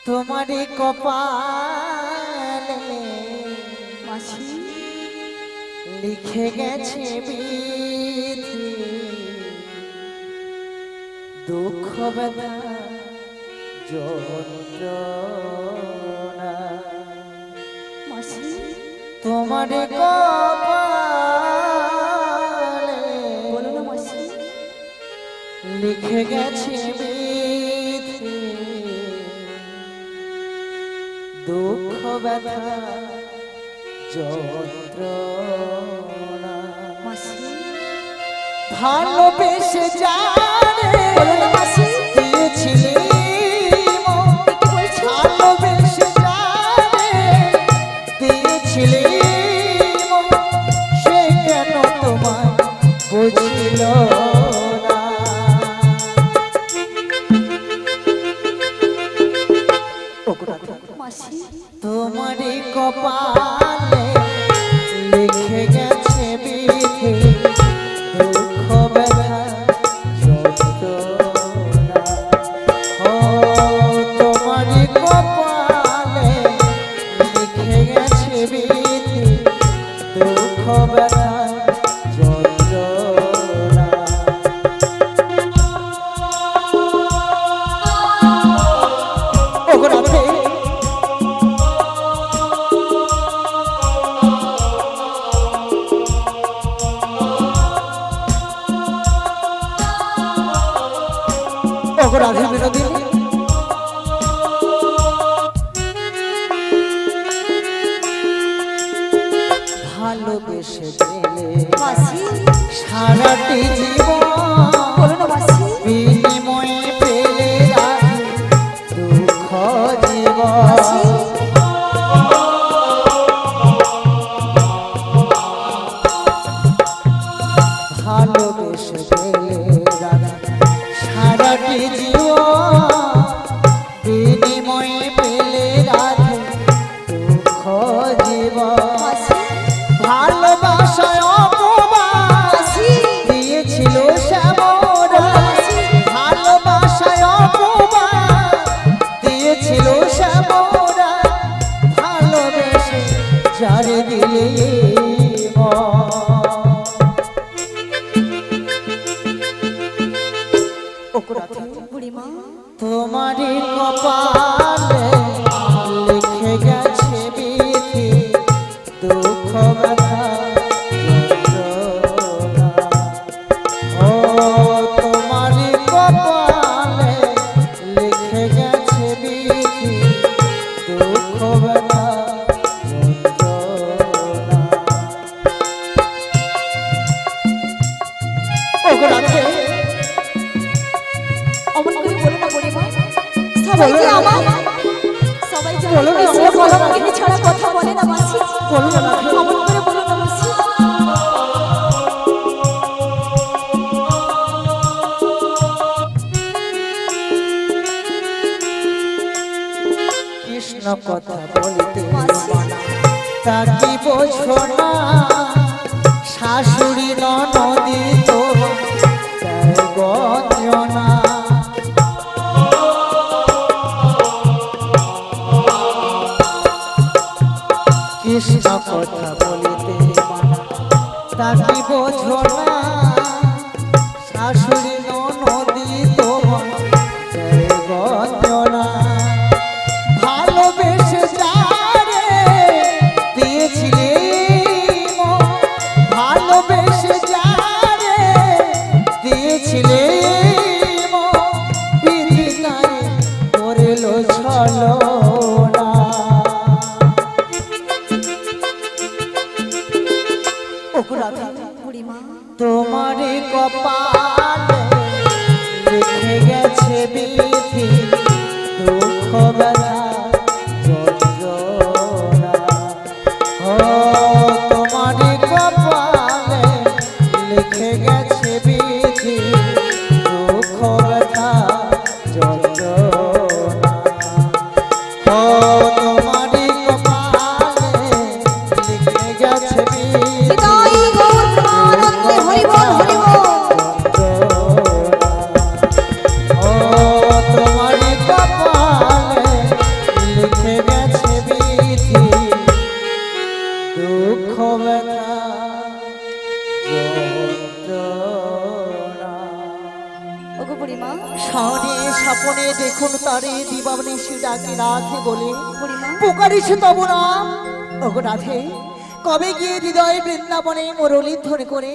তোমারই কপালে মাসি লিখে গেছে বিধি, দুঃখ ব্যথা যন্ত্রণা। মাসি তোমারই কপালে বলো না মাসি লিখে গেছে বিধি, দুঃখ ব্যথা যন্ত্রণা। মাসি ভালোবেসে জানে বলো না মাসি দিয়েছিলে মন, ভালোবেসে জানে দিয়েছিলে মন, সে কেন তোমায় বুঝিল না। মাসি তোমারই কপালে লিখে গেছে বিধি, দুঃখ ব্যথা যন্ত্রণা। ও তোমারই কপালে লিখে গেছে বিধি, দুঃখ ব্যথা যন্ত্রণা। ওগো রাধে রাধে বিনোদিনী ভালোবেসে গেলে মাসি সারাটি জীবন, বলো না মাসি বিনিময়ে পেলে রাধে দুঃখ জীবন। মাসি ভালোবেসে গেলে রাধে সারাটি জীবন, বিনিময়ে পেলে রাধে দুঃখ জীবন। মাসি ভালোবাসায় অপমান মাসি দিয়েছিল শ্যামরা, ভালোবাসায় অপমান দিয়েছিল শ্যামরা, ভালোবেসে যারে দিলে বুড়িমা তোমারই কপালে লিখে গেছে বিধি, দুঃখ ব্যথা যন্ত্রণা। ও তোমারই কপালে লিখে গেছে বিধি, দুঃখ ব্যথা যন্ত্রণা। ওগো রাধে অমন করে বলো না বুড়িমা, সবাই যে আমার সবাই যে বলো না, এসে কলঙ্কিনী ছাড়া কথা বলে না মাসি, বলো না রাধে। অমন করে বলো না মাসি। কৃষ্ণ কথা বলতে মাসি তা কি বোঝো না, শাশুড়ি ননদি তো তাই গঞ্জনা। কৃষ্ণ কথা বলিতে মানা তা কি বোঝো না, শাশুড়ি ননদি তো তাই গঞ্জনা। ভালোবেসে যারে দিয়েছিলে মন, ভালোবেসে যারে দিয়েছিলে মন, বিধি নাই করিল ছলনা। ওগো রাধে বুড়িমা তোমারই কপালে লিখে গেছে বিধি, দুঃখ ব্যথা যন্ত্রণা। ও তোমারই কপালে লিখে গেছে বিধি, দুঃখ ব্যথা যন্ত্রণা। ও তোমারই কপালে লিখে গেছে বিধি, হৃদয় গৌর প্রেমানন্দে হরি বল হরি বল। ও তোমারই কপালে তারে দিবানিশি ডাকি রাখে বলে বুড়িমা পুকারিছে তব নাম। ওগো রাধে, কবে গিয়ে হৃদয় বৃন্দাবনে মুরলী ধ্বনি করে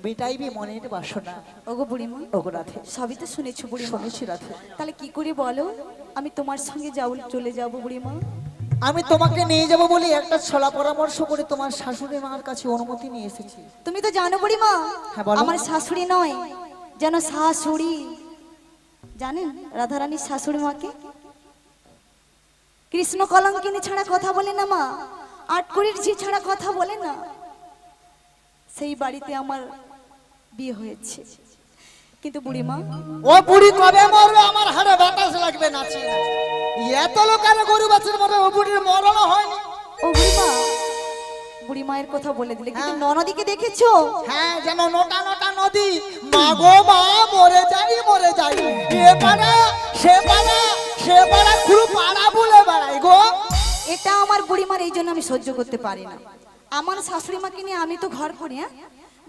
মেটাইবি মনের বাসনা। ওগো বুড়িমা, ওগো রাধে, সবই তো শুনেছো বুড়িমা। শুনেছি রাধে। তাহলে কি করে বলো, আমি তোমার সঙ্গে চলে যাব বুড়িমা? আমি তোমাকে নিয়ে যাব বলে একটা ছলা পরামর্শ করে তোমার শাশুড়ি মার কাছে অনুমতি নিয়ে এসেছি। তুমি তো জানো বুড়িমা, হ্যাঁ, বলো। আমার শাশুড়ি নয়, যেন শাশুড়ি। জানেন রাধারানীর শাশুড়ি মাকে কৃষ্ণ কলঙ্কিনী ছাড়া কথা বলে না মা, আটকুড়ির ঝি ছাড়া কথা বলে না। সেই বাড়িতে আমার বিয়ে হয়েছে। কিন্তু বুড়িমা, ও বুড়ি কবে মরবে আমার হাড়ে বাতাস লাগবে নাচি নাচি। এত লোকের গরু বাছুর মরে ও বুড়ির মরণ হয়নি। ও বুড়িমা, বুড়ি মায়ের কথা বলে দিলে। কিন্তু ননদীকে দেখেছো? হ্যাঁ, যেন নোটা নোটা নদী। মা গো মা, মরে যাই মরে যাই, এ পাড়া সে পাড়া সে পাড়া খুব পাড়া বলে বেড়াই গো। এটা আমার বুড়িমার, এই জন্য আমি সহ্য করতে পারি না। আমার শাশুড়ি মাকে নিয়ে আমি তো ঘর করি। হ্যাঁ,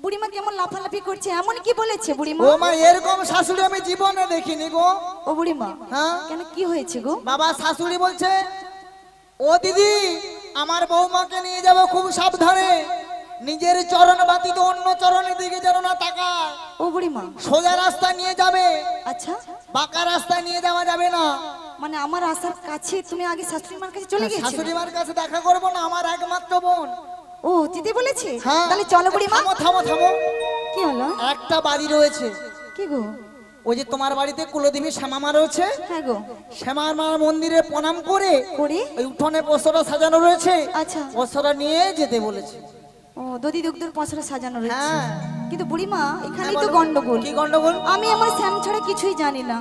বুড়িমা কেমন লাফালাফি করছে, এমন কি বলেছে বুড়িমা? ও মা, এরকম শাশুড়ি আমি জীবনে দেখিনি গো। ও বুড়িমা, হ্যাঁ, কেন কি হয়েছে গো? বাবা শাশুড়ি বলছে, ও দিদি আমার বৌমাকে নিয়ে যাব খুব সাবধানে, নিজের চরণ বাতিত অন্য চরণের দিকে যেন না তাকায়। ও বুড়িমা, সোজা রাস্তা নিয়ে যাবে, আচ্ছা, বাঁকা রাস্তায় নিয়ে যাওয়া যাবে না। মানে আমার আসার কাছে তুমি আগে শাশুড়ি মার কাছে চলে গেছো? শাশুড়ি মার কাছে দেখা করবো না, আমার একমাত্র বোন। ও দিদি বলেছে? হ্যাঁ। তাহলে চলো বুড়িমা। থামো থামো থামো, কি হলো? একটা বাড়ি রয়েছে। কি গো? ওই যে তোমার বাড়িতে কুলদেবী শ্যামামা রয়েছে, হ্যাঁ গো। শ্যামামার মন্দিরে প্রণাম করে করে ওই উঠোনে পসরা সাজানো রয়েছে, আচ্ছা, পসরা নিয়ে যেতে বলেছে। ও দধি দুগ্ধর পসরা সাজানো রয়েছে। হ্যাঁ। কিন্তু বুড়িমা, এখানেই হ্যাঁ, তো বলো। গন্ডগোল। কি গন্ডগোল? আমি আমার শ্যাম ছাড়া কিছুই জানি না।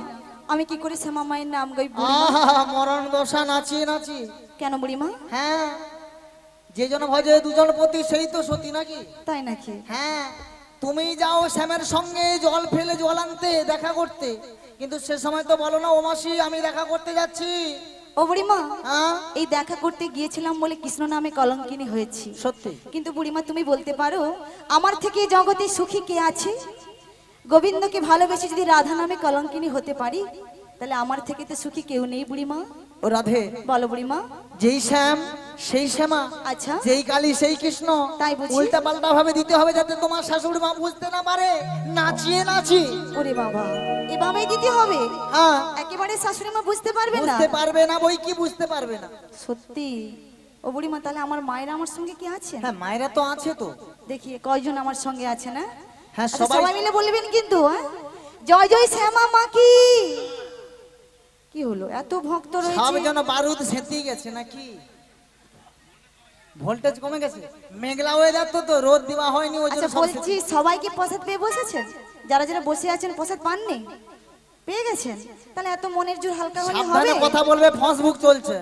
আমি কি করে শ্যামা মায়ের নাম গাইব? আহা, মরণ দশা নাচিয়ে নাচি। কেন বুড়িমা? হ্যাঁ, যে জন ভজে দুজন প্রতি সেই তো সতী নাকি? তাই নাকি? হ্যাঁ, তুমি যাও শ্যামের সঙ্গে জল ফেলে জল আনতে দেখা করতে, কিন্তু সে সময় তো বলো না ও মাসি আমি দেখা করতে যাচ্ছি। ও বুড়িমা, হ্যাঁ, এই দেখা করতে গিয়েছিলাম বলে কৃষ্ণ নামে কলঙ্কিনী হয়েছি। সত্যি। কিন্তু বুড়িমা তুমি বলতে পারো আমার থেকে জগতে সুখী কে আছে? গোবিন্দকে ভালোবেসে যদি রাধা নামে কলঙ্কিনী হতে পারি, তাহলে আমার থেকে তো সুখী কেউ নেই বুড়িমা। ও রাধে, বলো বুড়িমা। যেই শ্যাম সেই শ্যামা, আচ্ছা, যেই কালী সেই কৃষ্ণ। তাই বুঝি? উল্টা পাল্টা ভাবে দিতে হবে যাতে তোমার শাশুড়ি মা বুঝতে না পারে নাচিয়ে নাচি। ওরে বাবা, এভাবেই দিতে হবে? হ্যাঁ, একেবারে শাশুড়ি মা বুঝতে পারবে না? বুঝতে পারবে না, বই কি বুঝতে পারবে না। সত্যি? ও বুড়িমা, তাহলে আমার মায়েরা আমার সঙ্গে কি আছে? হ্যাঁ, মায়েরা তো আছে তো। দেখি কয়জন আমার সঙ্গে আছে না? হ্যাঁ, আচ্ছা, সবাই সবাই মিলে বলবেন কিন্তু। হ্যাঁ, জয় জয় শ্যামা মা কি। কি হলো, এত ভক্ত সব রয়েছে? যেন বারুদ সেঁতে গেছে নাকি? ভোল্টেজ কমে গেছে, মেঘলা ওয়েদার তো রোদ দেওয়া হয়নি ওই আচ্ছা জন্য সব বলছি, সবাই কি প্রসাদ পেয়ে বসেছেন? যারা যারা বসে আছেন প্রসাদ পাননি, পেয়ে গেছেন? তাহলে এত মনের জোর হালকা হলে হবে? সাবধানে কথা বলবে, ফেসবুক চলছে।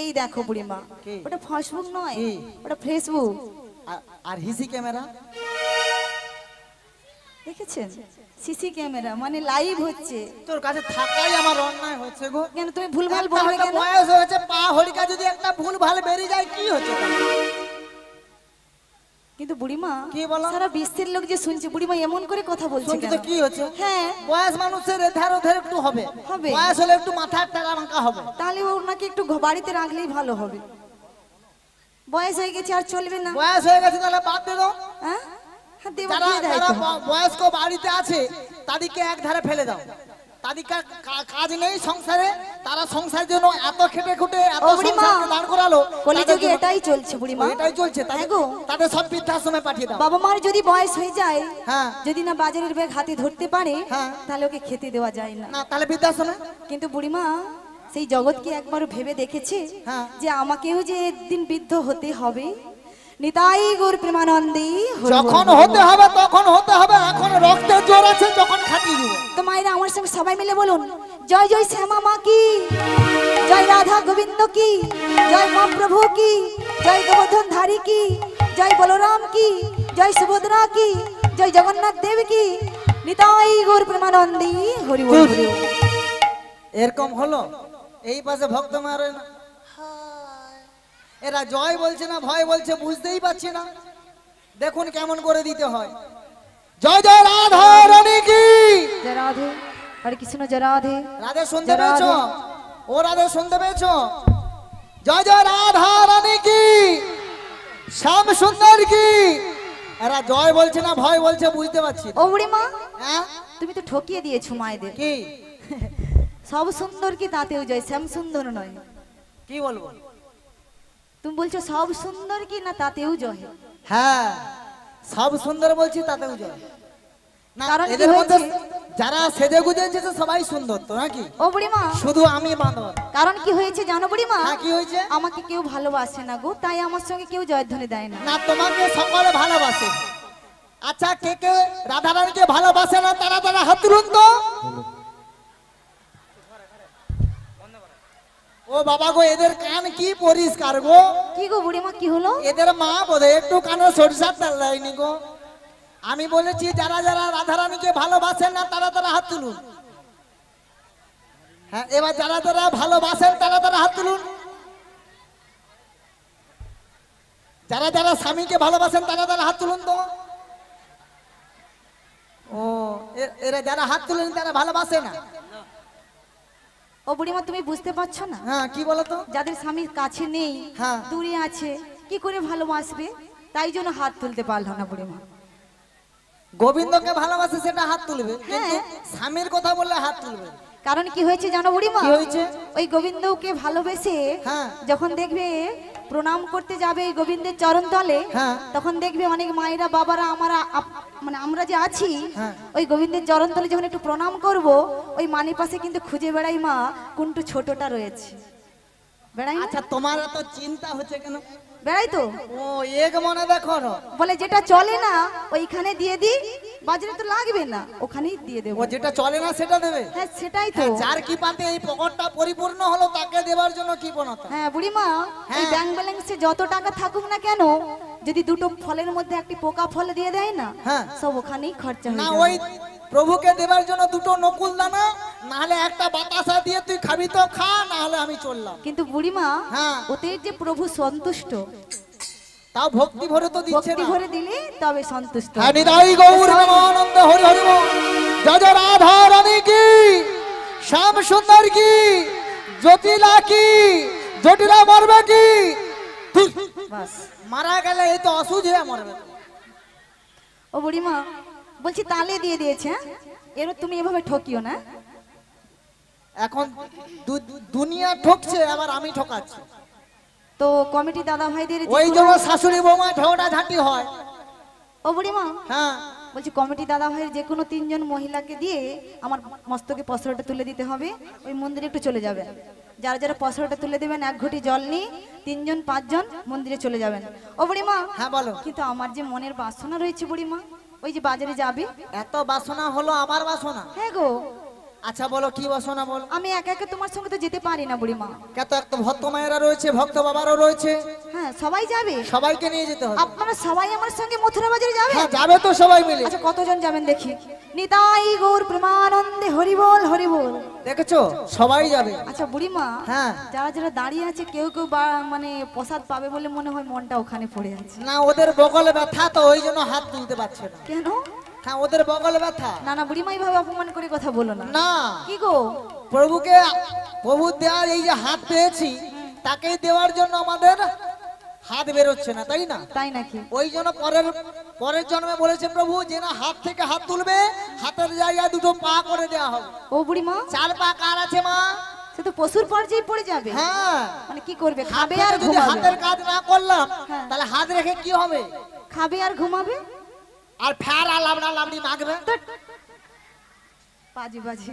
এই দেখো বুড়িমা, কি? ওটা ফেসবুক নয়, কি? ওটা ফেসবুক। আর হিসি ক্যামেরা দেখেছেন? সিসি ক্যামেরা, মানে লাইভ হচ্ছে। তোর কাছে থাকাই আমার অন্যায় হচ্ছে গো। কেন তুমি ভুলভাল একটা বলবে হয়তো কেন? বয়স হয়েছে, পা হরিকা যদি একটা ভুল ভাল বেরিয়ে যায় কি হচ্ছে তাহলে? কিন্তু বুড়িমা, কি বলো? সারা বিশ্বের লোক যে শুনছে বুড়িমা এমন করে কথা বলছে শুনছি কেন? তো, কি হচ্ছে? হ্যাঁ, বয়স মানুষের এধার ওধার একটু হবে, হবে। বয়স হলে একটু মাথার টাকা মাকা হবে। তাহলে ওনাকে একটু বাড়িতে রাখলেই ভালো হবে। বয়স হয়ে গেছে আর চলবে না। বয়স হয়ে গেছে তাহলে বাদ দে দাও। হ্যাঁ, হ্যাঁ, দেবো, যারা দিয়ে দেয় যারা তো। বয়স্ক বাড়িতে আছে তাদেরকে এক ধারে ফেলে দাও। তাদের কাজ নেই সংসারে, তারা সংসারের জন্য এত খেটে খুটে এত ও বুড়িমা, সংসারকে দাঁড় করালো। কলিযুগে তাদের জন্য- এটাই চলছে বুড়িমা। এটাই চলছে, হ্যাঁ গো। তাদের সব বৃদ্ধাশ্রমে পাঠিয়ে দাও। বাবা মার যদি বয়স হয়ে যায়, হ্যাঁ, যদি না বাজারের ব্যাগ হাতে ধরতে পারে, হ্যাঁ। তাহলে ওকে খেতে দেওয়া যায় না। না তাহলে বৃদ্ধাশ্রমে। কিন্তু বুড়িমা, সেই জগৎ কি একবার ভেবে দেখেছে হ্যাঁ। যে আমাকেও যে একদিন বৃদ্ধ হতে হবে? নিতাই গৌর প্রেমানন্দে হরি বল। যখন হতে হবে তখন হতে হবে, এখন রক্তের জোর আছে, যখন খাটিয়ে দিব। তো মায়েরা আমার সঙ্গে সবাই মিলে বলুন, জয় জয় শ্যামা মা কি, জয় রাধা গোবিন্দ কি, জয় মা প্রভু কি, জয় গোবর্ধন ধারী কি, জয় বলরাম কি, জয় সুভদ্রা কি, জয় জগন্নাথ দেব কি, নিতাই গৌর প্রেমানন্দে হরি বল। হরি বল। এরকম হলো, এই পাশে ভক্ত মারে না, এরা জয় বলছে না ভয় বলছে বুঝতেই পারছি না। দেখুন কেমন করে দিতে হয়। জয় জয় রাধা রানী কি, জয় রাধে। হরে কৃষ্ণ জয় রাধে। রাধে শুনতে জয় পেয়েছো? রাধে। ও রাধে শুনতে পেয়েছো? জয় জয় রাধা রানী কি, শ্যাম সুন্দর কি। এরা জয় বলছে না ভয় বলছে বুঝতে পারছি না। ও বুড়িমা, হ্যাঁ তুমি তো ঠকিয়ে দিয়েছো মায়েদের। কি সব সুন্দর কি তাতেও জয়, শ্যাম সুন্দর নয়। কি বলবো? তুমি বলছো সব সুন্দর কি না তাতেও জয়। হ্যাঁ সব সুন্দর বলছি তাতেও জয় না। কারণ কি এদের মধ্যে হয়েছে? যারা সেজে গুজেছে সবাই সুন্দর তো নাকি? ও বুড়িমা, শুধু আমি বাঁদর। কারণ কি হয়েছে জানো বুড়িমা? হ্যাঁ কি হয়েছে? আমাকে কেউ ভালোবাসে না গো, তাই আমার সঙ্গে কেউ জয়ধ্বনি দেয় না। না তোমাকে সকলে ভালোবাসে। আচ্ছা কে কে রাধারানীকে ভালোবাসে না তারা তারা হাত তুলুন তো। ও বাবা গো, এদের কান কি পরিষ্কার গো। কি গো বুড়িমা, কি হলো? এদের মা বোধহয় একটু কানে সরিষার তেল দেয়নি গো। আমি বলেছি যারা যারা রাধারানীকে ভালোবাসেন না তারা তারা হাত তুলুন। হ্যাঁ এবার যারা যারা ভালোবাসেন তারা তারা হাত তুলুন। যারা যারা স্বামীকে ভালোবাসেন তারা তারা হাত তুলুন তো। ও এরা যারা হাত তুলেন তারা ভালোবাসে না। ও বুড়িমা, তুমি বুঝতে পারছো না? হ্যাঁ কি বলো তো? যাদের স্বামীর কাছে নেই, হ্যাঁ। দূরে আছে, কি করে ভালোবাসবে? তাই জন্য হাত তুলতে পারলো না বুড়িমা। গোবিন্দকে ভালোবাসে সেটা হাত তুলবে, কিন্তু হ্যাঁ। স্বামীর কথা বললে হাত তুলবে। কারণ কি হয়েছে জানো বুড়িমা? কি হয়েছে? ওই গোবিন্দকে ভালোবেসে হ্যাঁ। যখন দেখবে প্রণাম করতে যাবে এই গোবিন্দের চরণ তলে, হ্যাঁ। তখন দেখবে অনেক মায়েরা বাবারা মানে আমরা যে আছি, হ্যাঁ। ওই গোবিন্দের চরণ তলে যখন একটু প্রণাম করব, ওই মানির পাশে কিন্তু খুঁজে বেড়াই মা কোনটু ছোটটা রয়েছে। বেড়াই না? আচ্ছা তোমার এত চিন্তা হচ্ছে কেন? বেড়াই তো। ও এক মনে দেখো না। বলে যেটা চলে না ওইখানে দিয়ে দি, বাজারে তো লাগবে না, ওখানেই দিয়ে দেবো। ও যেটা চলে না সেটা দেবে। হ্যাঁ সেটাই তো। হ্যাঁ, যার কি পাতে এই পকেটটা পরিপূর্ণ হলো তাকে দেওয়ার জন্য কি বনতা। হ্যাঁ বুড়িমা, এই হ্যাঁ। ব্যাংক ব্যালেন্সে যত টাকা থাকুক না কেন, যদি দুটো ফলের মধ্যে একটি পোকা ফল দিয়ে দেয় না, হ্যাঁ। সব ওখানেই খরচা না হয়ে ওই যাবে। প্রভুকে দেবার জন্য দুটো নকুল দানা, না হলে একটা বাতাসা দিয়ে তুই খাবি তো খা, না হলে আমি চললাম। কিন্তু বুড়িমা, হ্যাঁ। ওতে যে প্রভু সন্তুষ্ট, তাও ভক্তি ভরে তো দিচ্ছে ভক্তি না। ভরে দিলে তবে সন্তুষ্ট। হ্যাঁ নিতাই গৌর প্রেমানন্দ হরি হরি বল। জয় জয় রাধা রানী কি, শ্যাম সুন্দর কি, জটিলা কি, জটিলা মরবে কি। ধুর, বাস। মারা গেলে এই তো অসুঝ হয়ে মরবে। ও বুড়িমা, বলছি তালে দিয়ে দিয়েছে, হ্যাঁ? এর তুমি এভাবে ঠকিও না। এখন দুনিয়া ঠকছে, আবার আমি ঠকাচ্ছি। তো কমিটি দাদা ভাইদের ওই জন্য শাশুড়ি বৌমা ঝগড়া ঝাঁটি হয়। ও বুড়িমা, হ্যাঁ বলছি কমিটি দাদা ভাইয়ের যে কোনো 3 জন মহিলাকে দিয়ে আমার মস্তকে পসরাটা তুলে দিতে হবে। ওই মন্দিরে একটু চলে যাবেন। যারা যারা পসরাটা তুলে দেবেন 1 ঘটি জল নিয়ে 3 জন 5 জন মন্দিরে চলে যাবেন। ও বুড়িমা, হ্যাঁ বলো। কিন্তু আমার যে মনের বাসনা রয়েছে বুড়িমা, ওই যে বাজারে যাবে। এত বাসনা হলো আবার বাসনা। হ্যাঁ গো, আচ্ছা বলো কি বাসনা বলো। আমি একা একা তোমার সঙ্গে তো যেতে পারি না বুড়িমা। কত এক তো ভক্ত মায়েরা রয়েছে, ভক্ত বাবারও রয়েছে, হ্যাঁ সবাই যাবে। সবাইকে নিয়ে যেতে হবে। আপনারা সবাই আমার সঙ্গে মথুরা বাজারে যাবেন? হ্যাঁ যাবে তো সবাই মিলে। আচ্ছা কতজন যাবেন দেখি? নিতাই গৌর প্রেমানন্দে হরি বল হরি বল। দেখেছো সবাই যাবে। আচ্ছা বুড়িমা, হ্যাঁ। যারা যারা দাঁড়িয়ে আছে কেউ কেউ মানে প্রসাদ পাবে বলে মনে হয় মনটা ওখানে পড়ে আছে। না ওদের বগলে ব্যথা তো ওই জন্য হাত তুলতে পারছে না। কেন? হ্যাঁ ওদের বগলে ব্যথা। না না বুড়িমা, এইভাবে অপমান করে কথা বলো না। না কি গো? প্রভুকে, প্রভু দেওয়ার এই যে হাত পেয়েছি তাকে দেওয়ার জন্য আমাদের হাত বেরোচ্ছে না, তাই না? তাই নাকি? ওই জন্য পরের জন্মে বলেছে প্রভু যে না হাত থেকে হাত তুলবে, হাতের জায়গায় দুটো পা করে দেওয়া হবে। ও বুড়িমা, 4 পা কার আছে মা? সে তো পশুর পর্যায়ে পড়ে যাবে। হ্যাঁ মানে কি করবে? হাত খাবে থেকে আর যদি ঘুমাবে। হাতের কাজ না করলাম হ্যাঁ। তাহলে হাত রেখে কি হবে? খাবে আর ঘুমাবে। আর ফেরা লাবড়া লাবড়ি মাগবে। বাজি বাজি।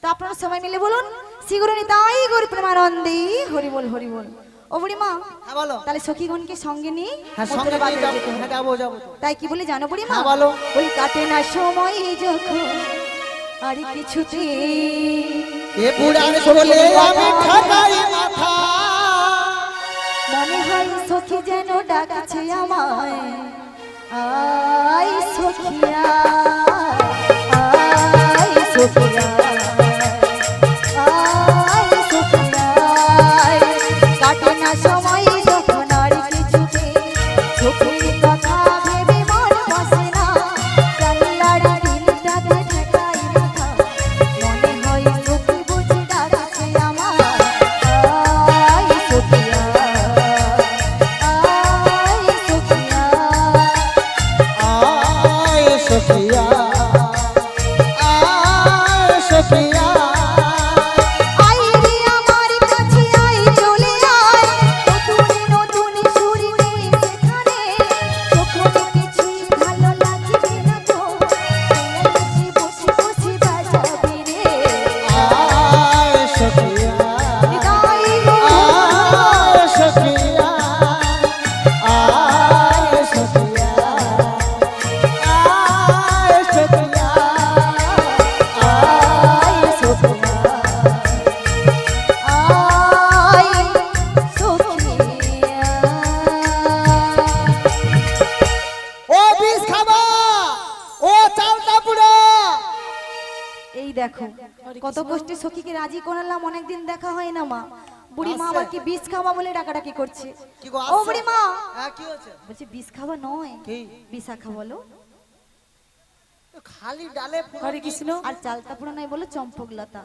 তো আপনারা সবাই মিলে বলুন, শ্রীগুরু নিতাই গৌর প্রেমানন্দে হরি বল হরি বল। ও বুড়িমা, হ্যাঁ বলো। তাহলে সখীগণকে সঙ্গে নিয়ে হ্যাঁ মথুরা সঙ্গে নিয়ে বাজারে যাবো। যেতে হবে। হ্যাঁ যাবো যাবো তো। তাই কি বলে জানো বুড়িমা? হ্যাঁ বলো। ওই কাটে না সময় যখন আর কিছুতে এ বুড়ার কোলে আমি ঠাকাই মাথা, মনে হয় সখী যেন ডাকছে আমায়, আই সখিয়া আই সখিয়া আই সখিয়া। কাটে না সময় যখন আর কিছুতে, চোখের কথা ভেবে মন বসে না, কাল্লার দিনটাতে ঠেকাই মাথা, আজই কোনালাম, অনেকদিন দেখা হয় না মা। বুড়ি মা আসছে? আবার কি বিষ খাওয়া বলে ডাকাডাকি করছে। কি গো ও আসছে? বুড়ি মা, হ্যাঁ কি হচ্ছে? বলছি বিষ খাওয়া নয়, কি? বিশাখা বলো। খালি ডালে পুরো হরে কৃষ্ণ। আর চালতা পুরো নাই বলো চম্পকলতা।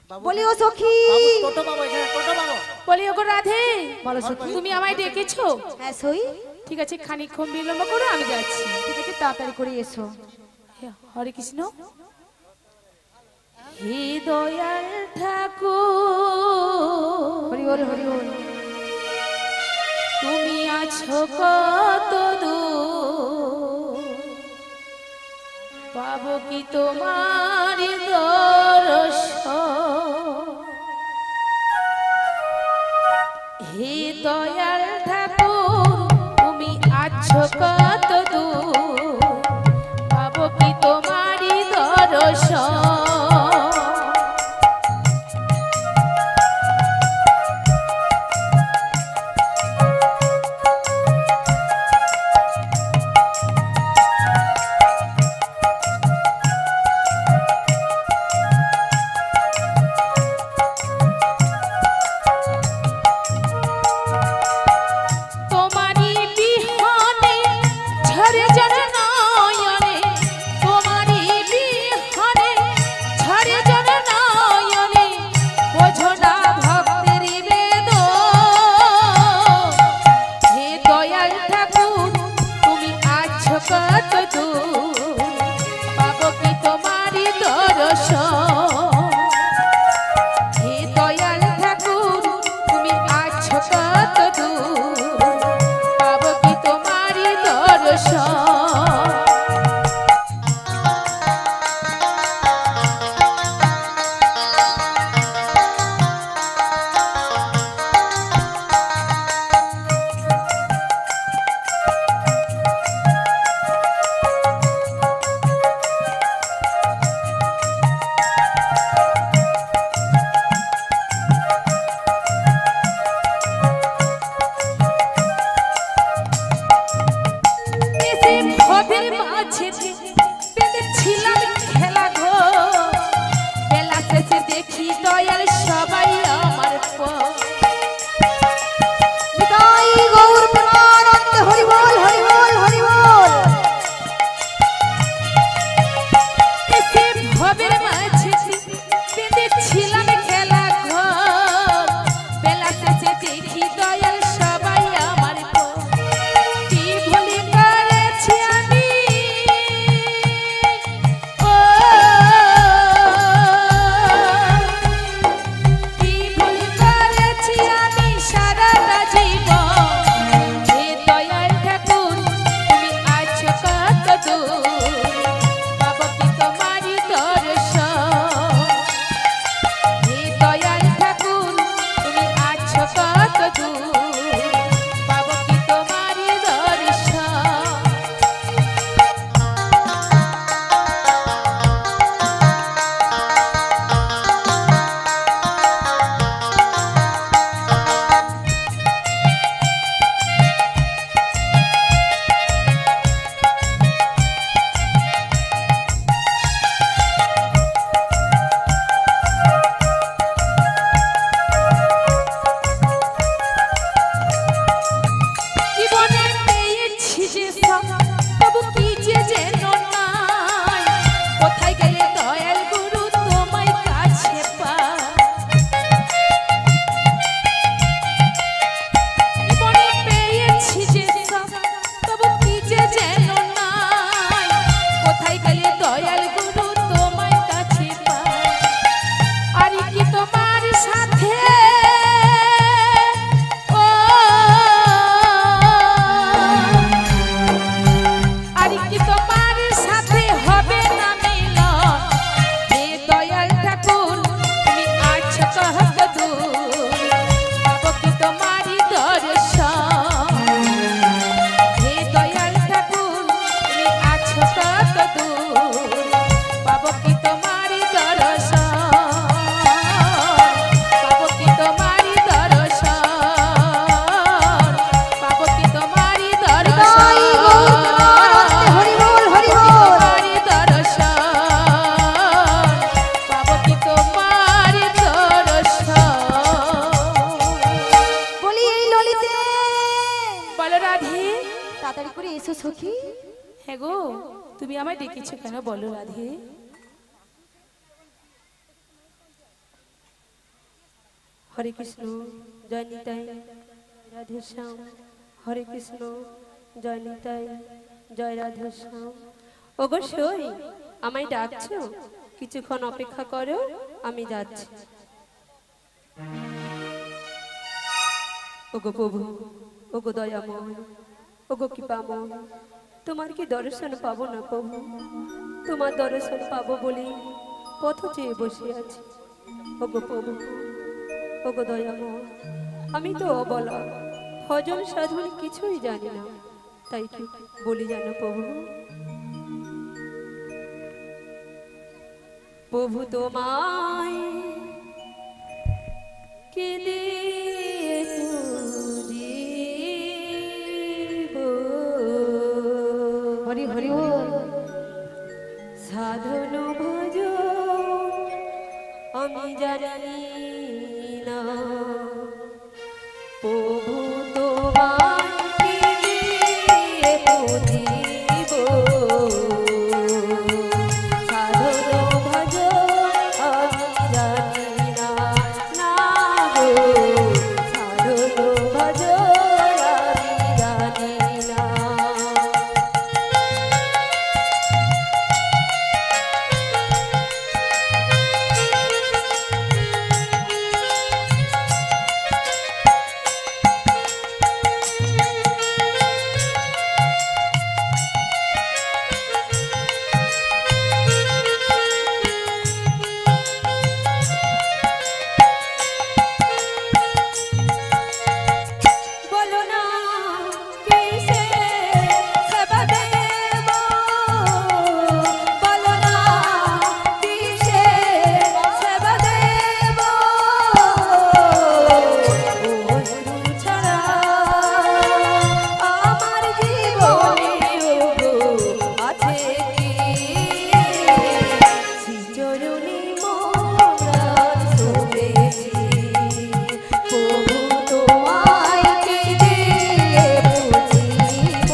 বাবু, বলি ও সখী, বাবু টোটো বাবু এখানে টোটো বাবু। বলি ওগো রাধে, বলো সখী। তুমি আমায় ডেকেছো? হ্যাঁ সই, ঠিক আছে, খানিকক্ষণ বিলম্ব করো, আমি যাচ্ছি। ঠিক আছে তাড়াতাড়ি করে এসো। হরে কৃষ্ণ। হে দয়াল ঠাকুর, হরি বল হরি বল। তুমি আছো কত দূর, পাবো কি তোমার দর্শন? হে দয়াল ঠাকুর, তুমি আছো কত দূর, পাবো কি তোমারি দর্শন? তোমারি বিহনে ঝরে ঝরে নয়নে, তোমারি বিহনে ঝরে ঝরে নয়নে, বোঝো না ভক্তের বেদন। হে দয়াল ঠাকুর, তুমি আছো কত দূর, পাবো কি তোমারি দর্শন? হে দয়াল ঠাকুর, তুমি আছো কত দূর, পাবো কি তোমারি দর্শন? এসে ভবের মাঝে বেঁধেছিলাম খেলা ঘো, বেলা শেষে দেখি দয়াল সবাই আমার পর। নিতাই গৌর প্রেমানন্দে হরি বল হরি বল হরি বল। এসে ভবের মাঝে বেঁধেছিলাম খেলা ঘর, বেলা শেষে দেখি দয়াল সবাই আমার পর। কি ভুলি করেছি আমি, ও কি ভুলি করেছি আমি সারাটা জীবন। হে দয়াল ঠাকুর, তুমি আছো কত দূর, পাবো কি তোমারি দর্শন? হে দয়াল ঠাকুর, তুমি আছো কত দূর, পাবো কি তোমারি দর্শন? জীবনে পেয়েছি যে সব, তবু কি যে যেন নাই, কোথায় গেলে দয়াল গুরু তোমায় কাছে পাই? জীবনে পেয়েছি যে সব, তবু কি যে যেন নাই, কোথায় গেলে দয়াল গুরু তোমায় কাছে পাই? আর কি তোমার সাথে, ও আর কি তোমার সাথে হবে না মিলন? হে দয়াল ঠাকুর, তুমি আছো কত দূর, পাবো কি তোমারি দর্শন? হে দয়াল ঠাকুর, তুমি আছো কত দূর, পাবো কি তোমারি দর্শন? এসো সখী। হ্যাঁ গো, তুমি আমায় ডেকেছো কেন বলো রাধে? হরে কৃষ্ণ জয় নিতাই রাধে শ্যাম। হরে কৃষ্ণ জয় নিতাই জয় রাধে শ্যাম। অবশ্যই আমায় ডাকছো, কিছুক্ষণ অপেক্ষা করো, আমি যাচ্ছি। ওগো প্রভু, ওগো দয়াময়, ওগো কৃপাময়, তোমার কি দর্শন পাবো না প্রভু? তোমার দর্শন পাবো বলে পথ চেয়ে বসে আছি। ওগো প্রভু, ওগো দয়াময়, আমি তো অবলা, ভজন সাধন কিছুই জানি না, তাই কি বলি জানো প্রভু? প্রভু তোমায় কেঁদে পুজিব, হরি হরি বল। সাধন ভজ আমি জানি না, প্রভু তোমায় কেঁদে পুজিব, সাধন ভজ আমি জানি না, না গো, সাধন ভজ আমি জানি না। বলো না কিসে সেবা দেব, বলো না কিসে সেবা দেব, অশ্রু ছাড়া আমার জীবনে ওগো আছে কি? শ্রীচরণে মোর প্রাণ সপেছি, প্রভু তোমায় কেঁদে পুজিব,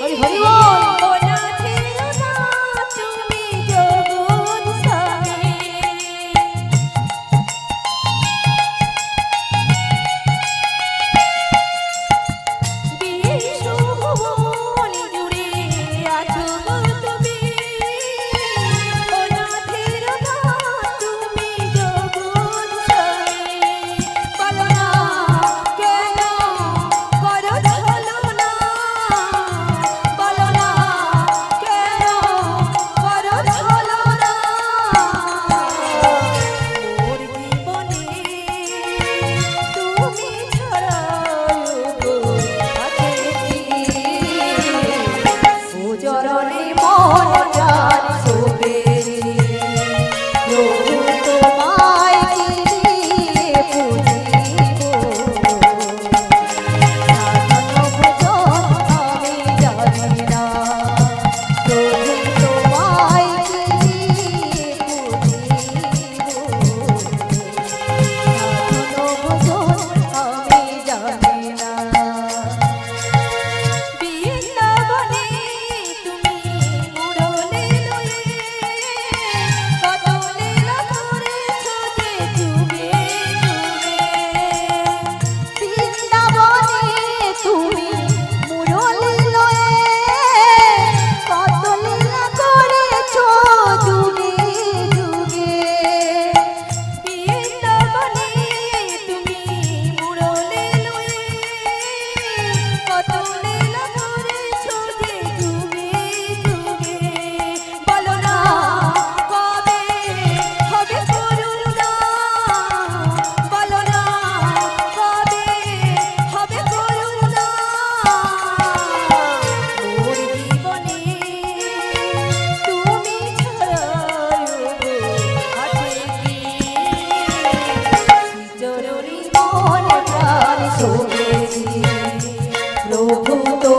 হরি হরি বল।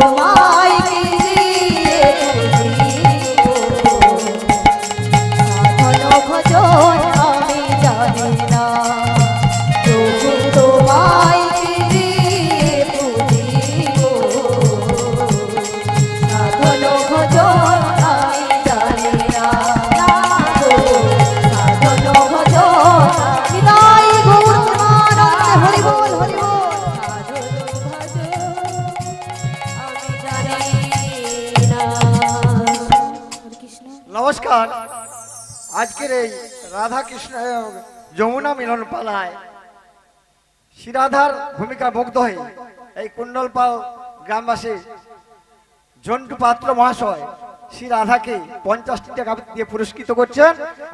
তোমায় কি দিয়ে সাধন ভজন আমি জানি না প্রভু তোমায় কি দিয়ে পুজিব সাধন ভজন আমি জানি না সাধন ভজন বিদায় গৌর প্রেমানন্দে হরি বল হরি বল নমস্কার। আজকের এই রাধা কৃষ্ণ যমুনা মিলন পালায় শ্রীরাধার ভূমিকা মুগ্ধ হয়ে এই কুণ্ডলপাল গ্রামবাসী জন্টু পাত্র মহাশয় শ্রী রাধাকে 50টি টাকা দিয়ে পুরস্কৃত করছেন।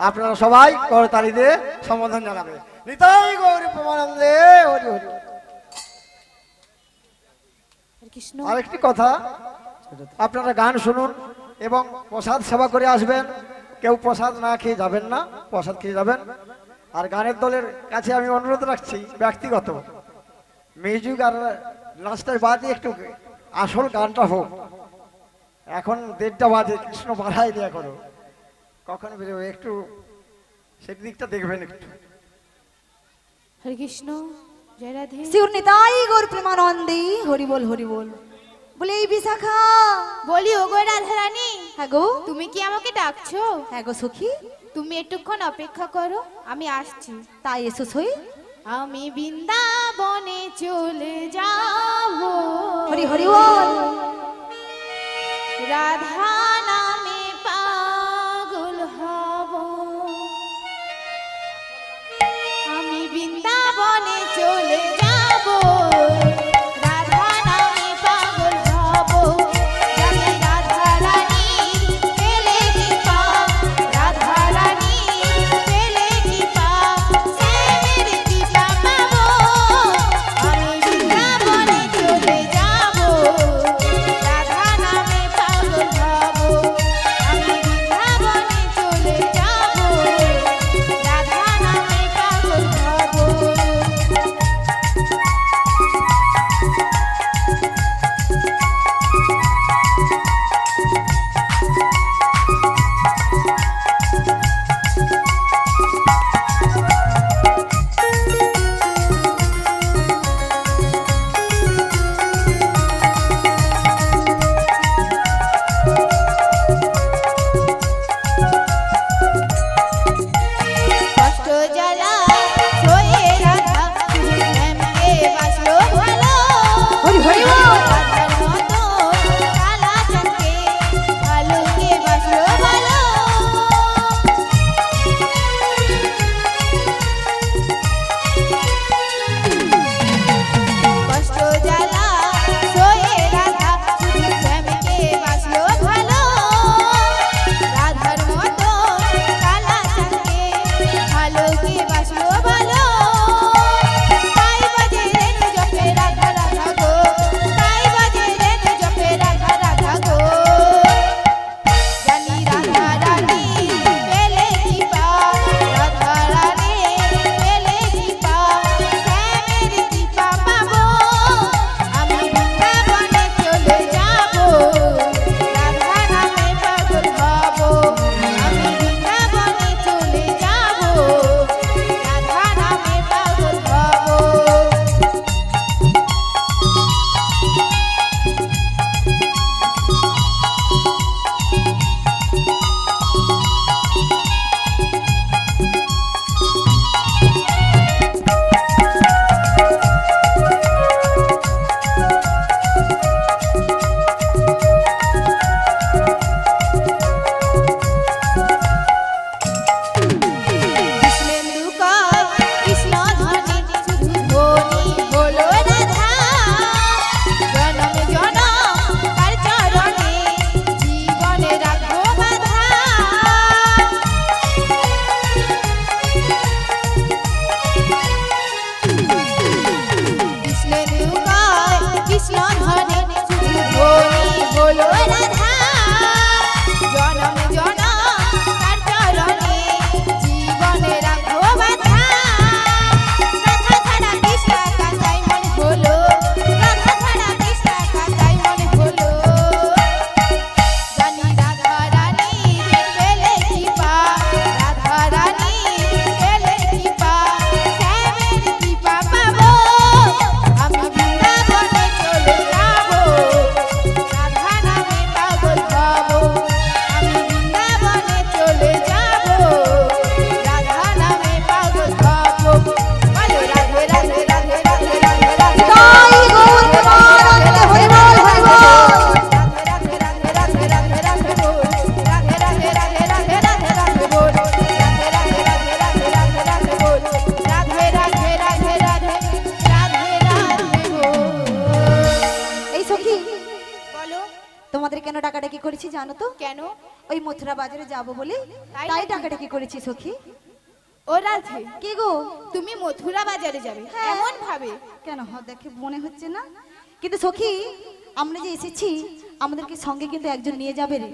আপনারা সবাই করতালি দিয়ে সম্বোধন জানাবেন। নিতাই গৌরী প্রেমানন্দে হরি হরি। কৃষ্ণ আরেকটি কথা, আপনারা গান শুনুন এবং প্রসাদ সেবা করে আসবেন। কেউ প্রসাদ না খেয়ে যাবেন না, প্রসাদ খেয়ে যাবেন। আর গানের দলের কাছে আমি অনুরোধ রাখছি ব্যক্তিগত, মিউজিক আর নাচটার বাদে একটু আসল গানটা হোক। এখন 1:30 বাজে, কৃষ্ণ বাড়াই দেয়া করো, কখন বেরোবে একটু সেদিকটা দেখবেন একটু। হরে কৃষ্ণ, জয় রাধে। শিউর নিতাই গৌর প্রেমানন্দে হরি বল হরি বল। বলে এই বিশাখা বলি ওগো রাধা রানী, হ্যাঁ গো তুমি কি আমাকে ডাকছো? হ্যাঁ গো সখী, তুমি একটুক্ষণ অপেক্ষা করো, আমি আসছি। তাই এসো সই। আমি বৃন্দাবনে চলে যাব, হরি হরি বল। রাধা নামে পাগল হব। আমি বৃন্দাবনে চলে যাব, রাধা নামে পাগল হব। জানি রাধা রানী পেলে কি পাপ, রাধা রানী পেলে কি পাপ, শ্যামের কৃপা পাবো। আমি বৃন্দাবনে চলে যাব, রাধা নামে পাগল হব। তোমাদের কেন ডাকাডাকি করেছি জানো তো? কেন? ওই মথুরা বাজারে যাব বলে তাই তাই নাকি? ডাকাডাকি করেছি সখী। ও রাধে, কি গো? তুমি মথুরা বাজারে যাবে হ্যাঁ। এমন ভাবে? কেন দেখে মনে হচ্ছে না? কিন্তু সখী, আমরা যে এসেছি আমাদেরকে সঙ্গে কিন্তু একজন নিয়ে যাবে রে।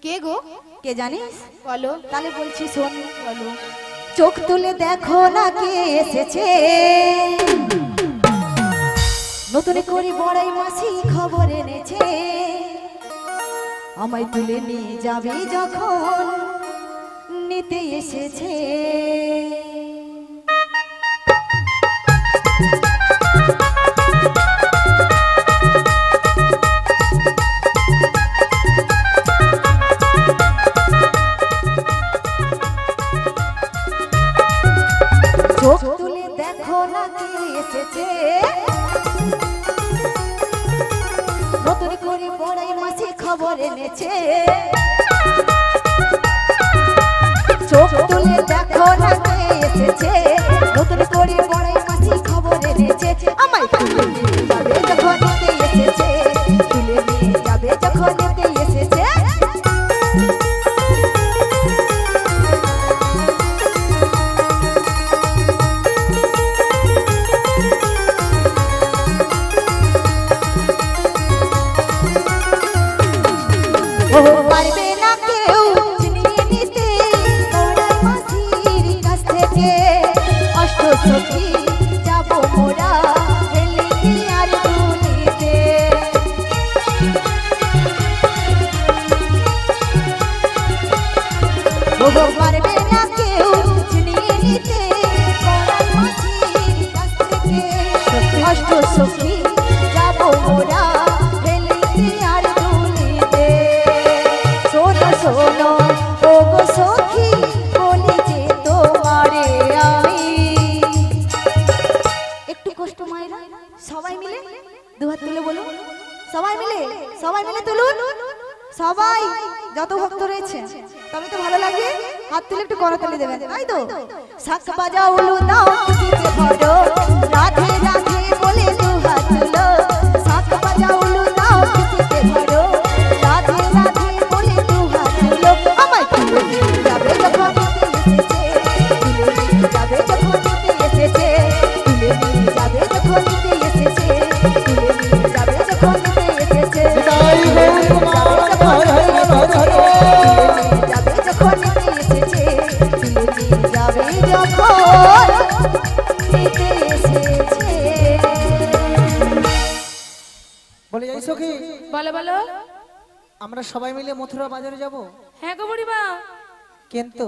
কে গো? কে জানিস? বলো। তাহলে বলছি শোন। বলো। চোখ তুলে দেখো না কে এসেছে, নতুন করে বড়াই মাসি খবর এনেছে। আমায় তুলে নিয়ে যাবে যখন নিতে এসেছে। চোখ তুলে দেখো না কে এসেছে, নতুন করে বড়াই মাসি খবর এনেছে। চোখ তুলে দেখো না কে এসেছে, নতুন করে বড়াই মাসি খবর এনেছে। আমায় তুলে নিয়ে যাবে যখন নিতে এসেছে, তুলে নিয়ে যাবে যখন নিতে এসেছে। ও পারবে না কেউ চিনিয়ে নিতে বড়াই মাসির কাছ থেকে। অষ্ট সখী যাব মোরা হেলিতে আর দুলিতে। ও পারবে না কেউ চিনিয়ে নিতে বড়াই মাসির কাছ থেকে। অষ্ট সখী যাব মোরা হেলিতে আর দুলিতে। শোনো শোনো ও গো সখী, বলি যে তোমারে আমি। একটু কষ্ট মায়েরা, সবাই মিলে দুহাত তুলে বলুন। সবাই মিলে তুলুন। সবাই যত ভক্ত রয়েছে তবে তো ভালো লাগবে। হাত তুলে একটু করতালি দেবেন, তাই তো? শাক বাজাও উলু দাও খুশিতে ভরো, রাধে রাধে বলে দুহাত তুলো। শাক বাজাও উলু দাও খুশিতে ভরো, রাধে রাধে বলে দুহাত তুলো। আমায় তুলে নিয়ে যাবে যখন নিতে এসেছে, তুলে নিয়ে যাবে যখন নিতে এসেছে, তুলে নিয়ে যাবে যখন নিতে এসেছে, তুলে নিয়ে যাবে যখন নিতে এসেছে। জয় গৌরমানন্দ হরি হরি হরি হরি। যাবে যখন নিতে এসেছে, তুলে নিয়ে যাবে যখন নিতে এসেছে। বলে যাই সখী, বলো বলো। আমরা সবাই মিলে মথুরা বাজারে যাব, হ্যাঁ গো বুড়িমা। কিন্তু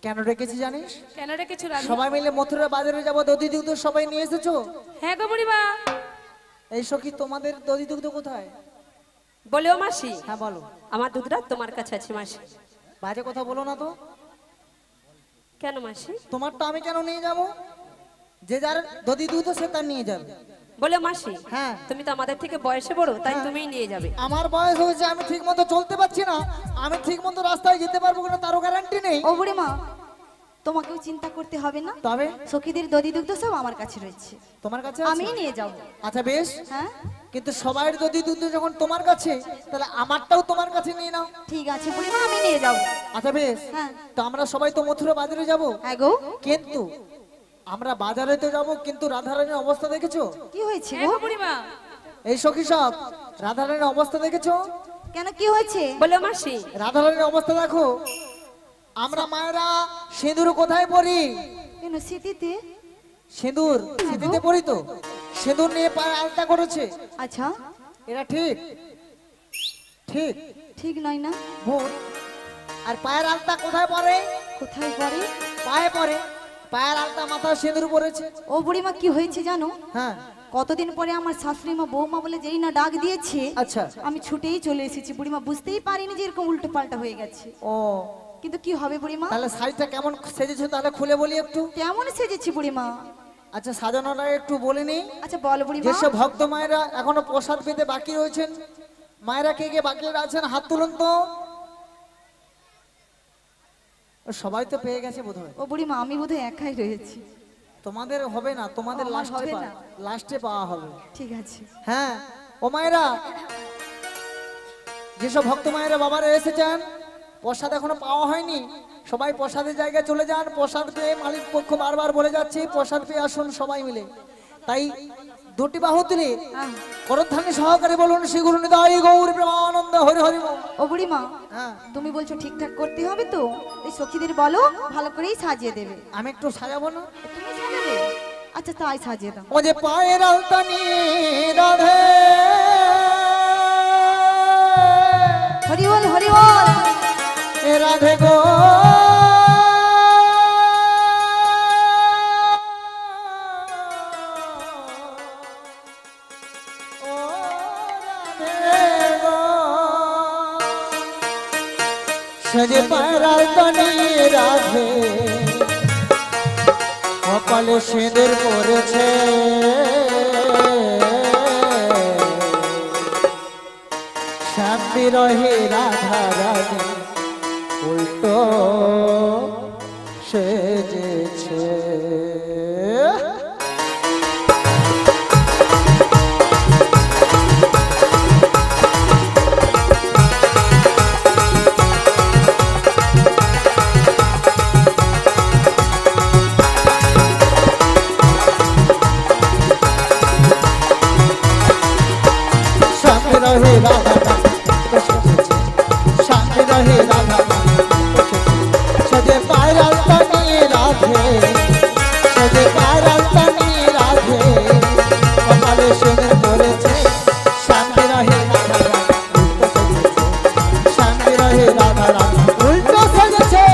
কেন রেখেছি জানিস? কেন রেখেছো রাধে? সবাই মিলে মথুরা বাজারে যাব, দধি দুগ্ধ সবাই নিয়ে এসেছো। হ্যাঁ গো বুড়িমা। এই সখী, তোমাদের দধি দুগ্ধ কোথায়? বলেও মাসি, হ্যাঁ বলো। আমার দুধটা তোমার কাছে আছে মাসি। বাজে কথা বলো না তো। কেন মাসি? তোমারটা আমি কেন নিয়ে যাব? যে যার দধি দুগ্ধ সে তার নিয়ে যাবে। বলে মাসি, হ্যাঁ। তুমি তো আমাদের থেকে বয়সে বড়, তাই হ্যাঁ। তুমিই নিয়ে যাবে। আমার বয়স হয়েছে, আমি ঠিক মতো চলতে পারছি না, আমি ঠিক মতো রাস্তায় যেতে পারবো কিনা তারও গ্যারান্টি নেই। ও বুড়িমা, তোমাকেও চিন্তা করতে হবে না। তবে সখীদের দধি দুগ্ধ সব আমার কাছে রয়েছে, তোমার কাছে আমি আছে? নিয়ে যাব। আচ্ছা বেশ, হ্যাঁ কিন্তু সবাই দধি দুগ্ধ যখন তোমার কাছে, তাহলে আমারটাও তোমার কাছে নিয়ে নাও। ঠিক আছে বুড়িমা, আমি নিয়ে যাব। আচ্ছা বেশ, হ্যাঁ। তো আমরা সবাই তো মথুরা বাজারে যাব, হ্যাঁ গো, কিন্তু আমরা বাজারে তো যাব, কিন্তু রাধারানীর অবস্থা দেখেছো? কি হয়েছে হ্যাঁ গো? গো বুড়িমা। এই সখী সব, রাধারানীর অবস্থা দেখেছো? কেন কি হয়েছে? বলে মাসি, রাধারানীর অবস্থা দেখো। আমরা মায়েরা সিঁদুর কোথায় পরি? কেন স্মৃতিতে? সিঁদুর সিঁথিতে পরি তো, সিঁদুর নিয়ে পায়ে আলতা করেছে। আচ্ছা, এরা ঠিক ঠিক ঠিক নয় না? ভুল। আর পায়ের আলতা কোথায় পরে? কোথায় পড়ে? পায়ে পরে। পায়ের আলতা মাথায় সিঁদুর পরেছে। ও বুড়িমা, কি হয়েছে জানো? হ্যাঁ, কতদিন পরে আমার শাশুড়ি মা বৌমা বলে যেই না ডাক দিয়েছে, আচ্ছা। আমি ছুটেই চলে এসেছি বুড়িমা। বুঝতেই পারিনি যে এরকম উল্টো পাল্টা হয়ে গেছে। ও, কিন্তু কি হবে বুড়িমা? তাহলে শাড়িটা কেমন সেজেছো তাহলে খুলে বলি একটু। কেমন সেজেছি বুড়িমা? আচ্ছা, সাজানোটা একটু বলে নেই। আচ্ছা বল বুড়িমা। যেসব ভক্ত মায়েরা এখনো প্রসাদ পেতে বাকি রয়েছেন, মায়েরা কে কে বাকি আছেন হাত তুলুন তো। ও, সবাই তো পেয়ে গেছে বোধহয়। ও বুড়িমা, আমি বোধহয় একাই রয়েছি। তোমাদের হবে না, তোমাদের আমার লাস্টে হবে না। লাস্টে পাওয়া হবে। ঠিক আছে। হ্যাঁ, ও মায়েরা যেসব ভক্ত মায়েরা বাবারা এসেছেন প্রসাদ এখনো পাওয়া হয়নি, সবাই প্রসাদের জায়গায় চলে যান। প্রসাদ পেয়ে মালিক পক্ষ বারবার বলে যাচ্ছে প্রসাদ পেয়ে আসুন সবাই মিলে। তাই দুটি বাহু তুলে করধ্বনি সহকারে বলুন শ্রী গুরু নিতাই গৌর প্রেমানন্দ হরি হরি বল। ও বুড়িমা, হ্যাঁ তুমি বলছো ঠিকঠাক করতে হবে তো, এই সখীদের বলো ভালো করেই সাজিয়ে দেবে। আমি একটু সাজাবো না? তুমি সাজাবে? আচ্ছা তাই সাজিয়ে দাও। ও যে পায়ের আলতা নিয়ে রাধে হরি বল হরি বল। এ রাধে গো ও রাধে গো সজে পায়ের আলতা নিয়ে রাধে কপালে সিঁদুর পড়েছে শ্যাম বিরহে রাধা রাধে উল্টো সেজেছে। रहे राधा शांति रहे राधा सजे पायरल तनी राधे सजे पायरल तनी राधे कपाले सुंदर पड़ेছে शांति रहे राधा शांति रहे राधा उल्টো সেজেছে।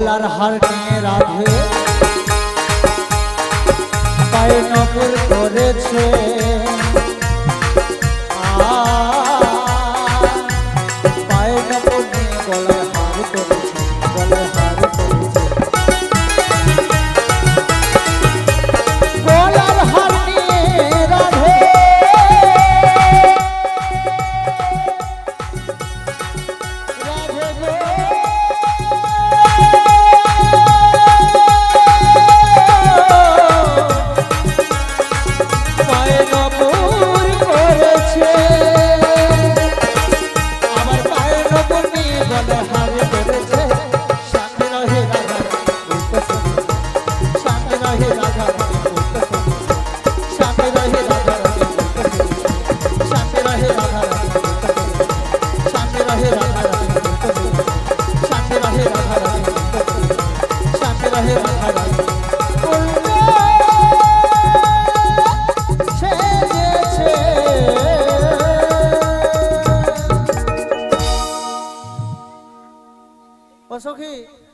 গলার হার নিয়ে রাধে পায়ে নপুর করেছে পায়ে নপুর নিয়ে গলায় হার করেছে গলায় হার করেছে গলার হার নিয়ে রাধে রাধে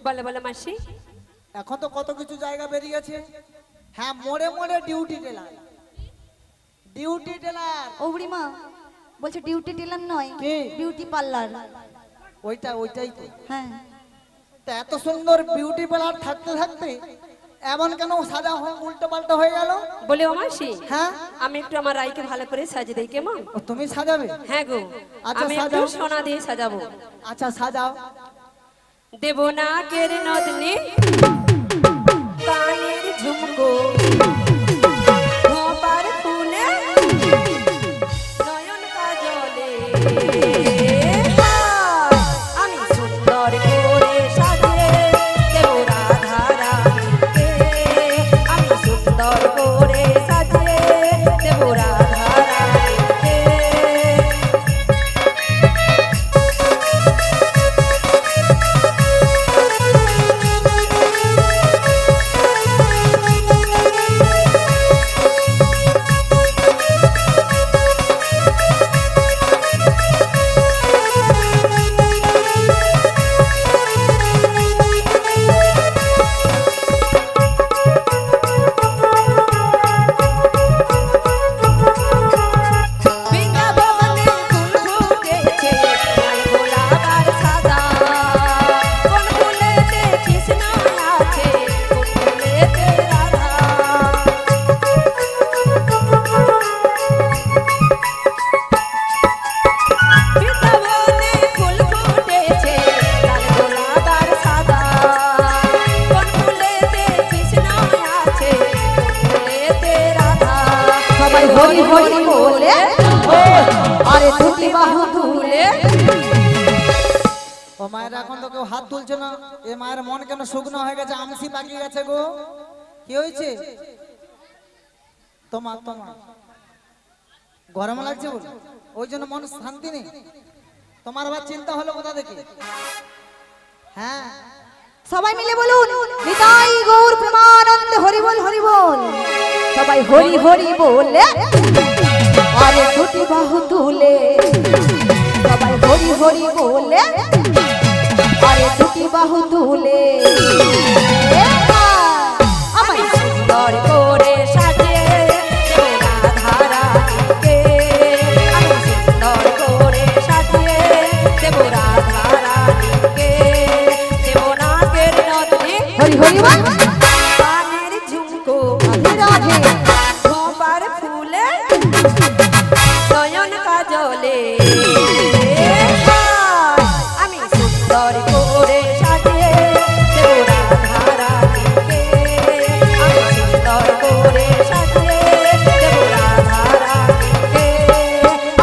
বলে বলে মাসি, এখন তো কত কিছু জায়গা বেরিয়েছে। হ্যাঁ মোড়ে মোড়ে ডিউটি টেলার ডিউটি টেলার। ও বুড়িমা বলছে ডিউটি টেলার নয়, কি? Beauty parlour. ওইটাই তো। হ্যাঁ তা এত সুন্দর বিউটি পার্লার থাকতে থাকতে এমন কেন সাজা উল্টো পাল্টা হয়ে গেল? বলে ও মাসি, হ্যাঁ আমি একটু আমার রাইকে ভালো করে সাজিয়ে দেই কেমন? ও তুমি সাজাবে? হ্যাঁ গো, আচ্ছা, আমি একটু সাজাও। সোনা দিয়ে সাজাবো। আচ্ছা সাজাও। দেব না কের নদনে কানের ঝুমকো খোপার ফুলে নয়ন কাজলে আমি সুন্দর করে সাজিয়ে দেব রাধা রানীকে আমি সুন্দর করে সাজিয়ে দেব রাধা রানীকে। হরি হরি বলে আরে দুটি বাহু তুলে ও মায়েরা এখন তো কেউ হাত তুলছে না। এ মায়ের মন কেন শুকনো হয়ে গেছে, আমসি পাকিয়ে গেছে গো? কি হয়েছে তোমার? গরম লাগছে বলে ওই জন্য মন শান্তি নেই তোমার? আবার চিন্তা হলো কোথা থেকে? হ্যাঁ সবাই মিলে বলুন নিতাই গৌর প্রেমানন্দে হরি বল হরি বল। সবাই হরি হরি বলে আরে দুটি বাহু তুলে সবাই হরি হরি বলে আরে দুটি বাহু তুলে আমি সুন্দর করে সাজিয়ে দেব রাধারানীকে, আমি সুন্দর করে সাজিয়ে দেব রাধারানীকে, দেব নাকের নথি, হরি হরি বল কানের ঝুমকো, রাধে খোঁপার ফুলে, নয়ন কাজলে। আমি সুন্দর করে সাজিয়ে দেব রাধারানীকে, আমি সুন্দর করে সাজিয়ে দেব রাধারানীকে,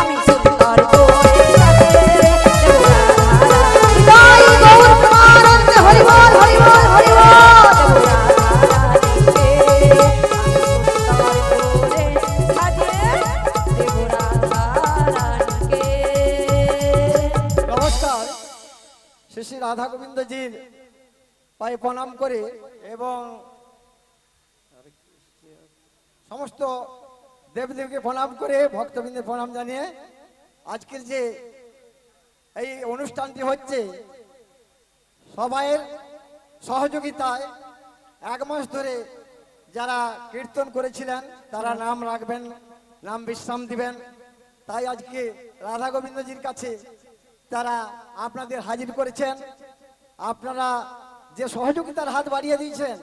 আমি সুন্দর করে সাজিয়ে দেব রাধারানীকে, নিতাই গৌর প্রেমানন্দে হরি বল হরি বল হরি বল। নমস্কার। শ্রী শ্রী রাধা গোবিন্দজির পায়ে প্রণাম করে এবং সমস্ত দেবদেবীকে প্রণাম করে ভক্তবৃন্দের প্রণাম জানিয়ে আজকের যে এই অনুষ্ঠানটি হচ্ছে সবাইয়ের সহযোগিতায় 1 মাস ধরে যারা কীর্তন করেছিলেন তারা নাম রাখবেন, নাম বিশ্রাম দিবেন। তাই আজকে রাধা গোবিন্দজির কাছে তারা আপনাদের হাজির করেছেন। আপনারা যে সহযোগিতার হাত বাড়িয়ে দিয়েছেন,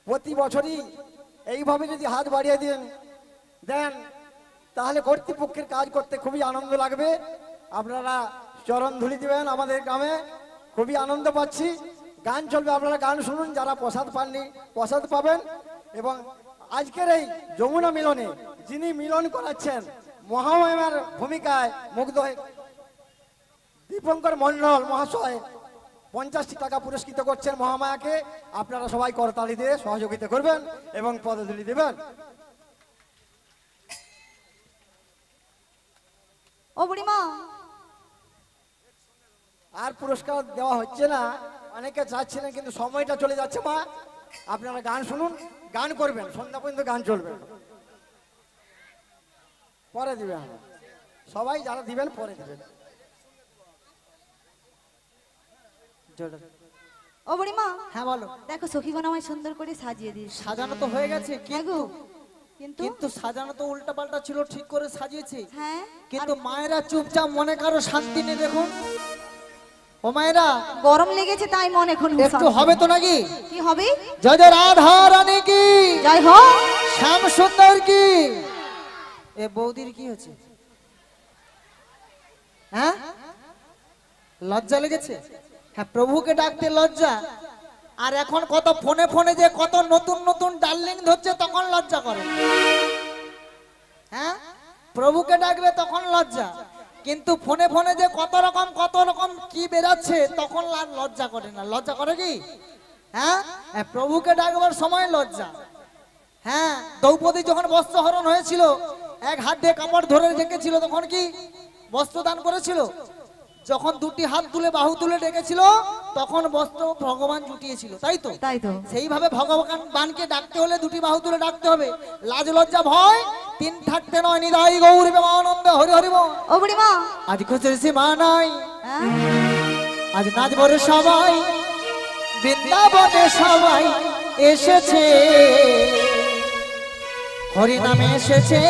প্রতি বছরই এইভাবে যদি হাত বাড়িয়ে দেন তাহলে কর্তৃপক্ষের কাজ করতে খুবই আনন্দ লাগবে। আপনারা চরণ ধুলি দিবেন আমাদের গ্রামে, খুবই আনন্দ পাচ্ছি। গান চলবে, আপনারা গান শুনুন। যারা প্রসাদ পাননি প্রসাদ পাবেন। এবং আজকের এই যমুনা মিলনে যিনি মিলন করাচ্ছেন মহামায়ার ভূমিকায় মুগ্ধ হয়ে দীপঙ্কর মন্ডল মহাশয় 50টি টাকা পুরস্কৃত করছেন মহামায়াকে। আপনারা সবাই করতালি দিয়ে সহযোগিতা করবেন এবং পদধূলি দেবেন। ও বুড়িমা আর পুরস্কার দেওয়া হচ্ছে না, অনেকে চাচ্ছিলেন কিন্তু সময়টা চলে যাচ্ছে। মা আপনারা গান শুনুন, গান করবেন, সন্ধ্যা পর্যন্ত গান চলবে, পরে দিবেন। সবাই যারা দিবেন পরে দিবেন। ও বুড়িমা হ্যাঁ বলো। দেখো সখীগণ আমায় সুন্দর করে সাজিয়ে দিয়েছে। সাজানো তো হয়ে গেছে, গো কিন্তু কিন্তু সাজানো তো উল্টা পাল্টা ছিল, ঠিক করে সাজিয়েছি। হ্যাঁ কিন্তু মায়েরা চুপচাপ, মনে কারো শান্তি নেই। দেখুন ও মায়েরা, গরম লেগেছে তাই মন এখন একটু হবে তো নাকি? কি হবে? জয় জয় রাধা রানী কি জয় হো, শ্যাম সুন্দর কি। এ বৌদির কি হচ্ছে? হ্যাঁ লজ্জা লেগেছে? হ্যাঁ প্রভুকে ডাকতে লজ্জা। আর এখন কত ফোনে ফোনে যে কত নতুন নতুন ডার্লিং ধরছে তখন লজ্জা করে। হ্যাঁ প্রভুকে ডাকবে তখন লজ্জা, কিন্তু ফোনে ফোনে যে কত রকম কি বেরাচ্ছে তখন লজ্জা করে না। লজ্জা করে কি? হ্যাঁ প্রভুকে ডাকবার সময় লজ্জা। হ্যাঁ দ্রৌপদী যখন বস্ত্রহরণ হয়েছিল, এক হাত দিয়ে কাপড় ধরে রেখেছিল, তখন কি বস্ত্র দান করেছিল? যখন দুটি হাত তুলে বাহু তুলে ডেকেছিল তখন বস্ত্র ভগবান জুটিয়েছিল, তাই তো? তাই তো। সেইভাবে ভগবানকে ডাকতে হলে দুটি বাহু তুলে ডাকতে হবে। লাজ লজ্জা ভয় তিন থাকতে নয়, নিদাই গৌর প্রেমানন্দে হরি হরি বল। ও বুড়িমা আজ খুশির সীমা নাই, হ্যাঁ? আজ নাচব রে সবাই, বৃন্দাবনে সবাই এসেছে, হরি নামে এসেছে,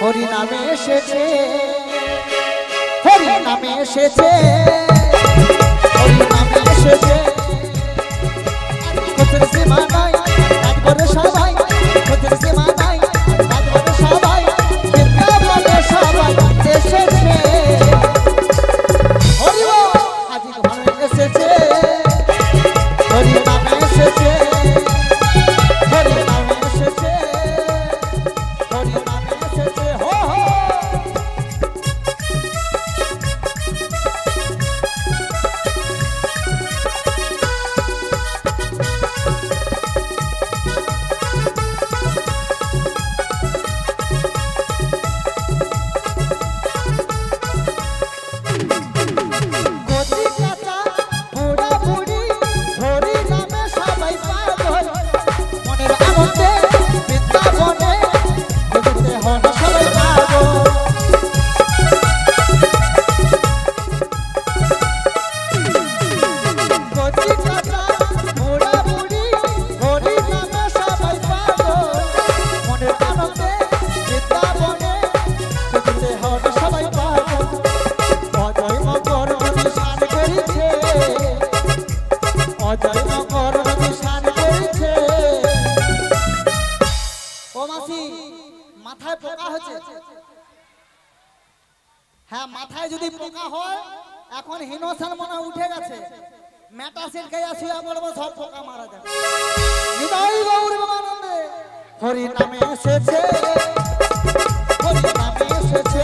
হরি নামে এসেছে, হরি নামে এসেছে, হরি নামে এসেছে। খুশির সীমা নাই, নাচব রে সবাই, খুশির সীমা নাই, নাচব রে সবাই, বৃন্দাবনে সবাই এসেছে, হরি বল। আজ ঘরে এসেছে, হরি নামে এসেছে, হরি নামে এসেছে, অজয় মকর নদী স্নান করেছে। ও মাসি মাথায় পোকা হচ্ছে? হ্যাঁ মাথায় যদি পোকা হয় এখন হিনোসান মনে উঠে গেছে, মেটাসিন খেয়ে শুয়ে পড়বো, সব পোকা মারা যাবে। হৃদয় গৌর আনন্দে হরি নামে এসেছে, হরি নামে এসেছে।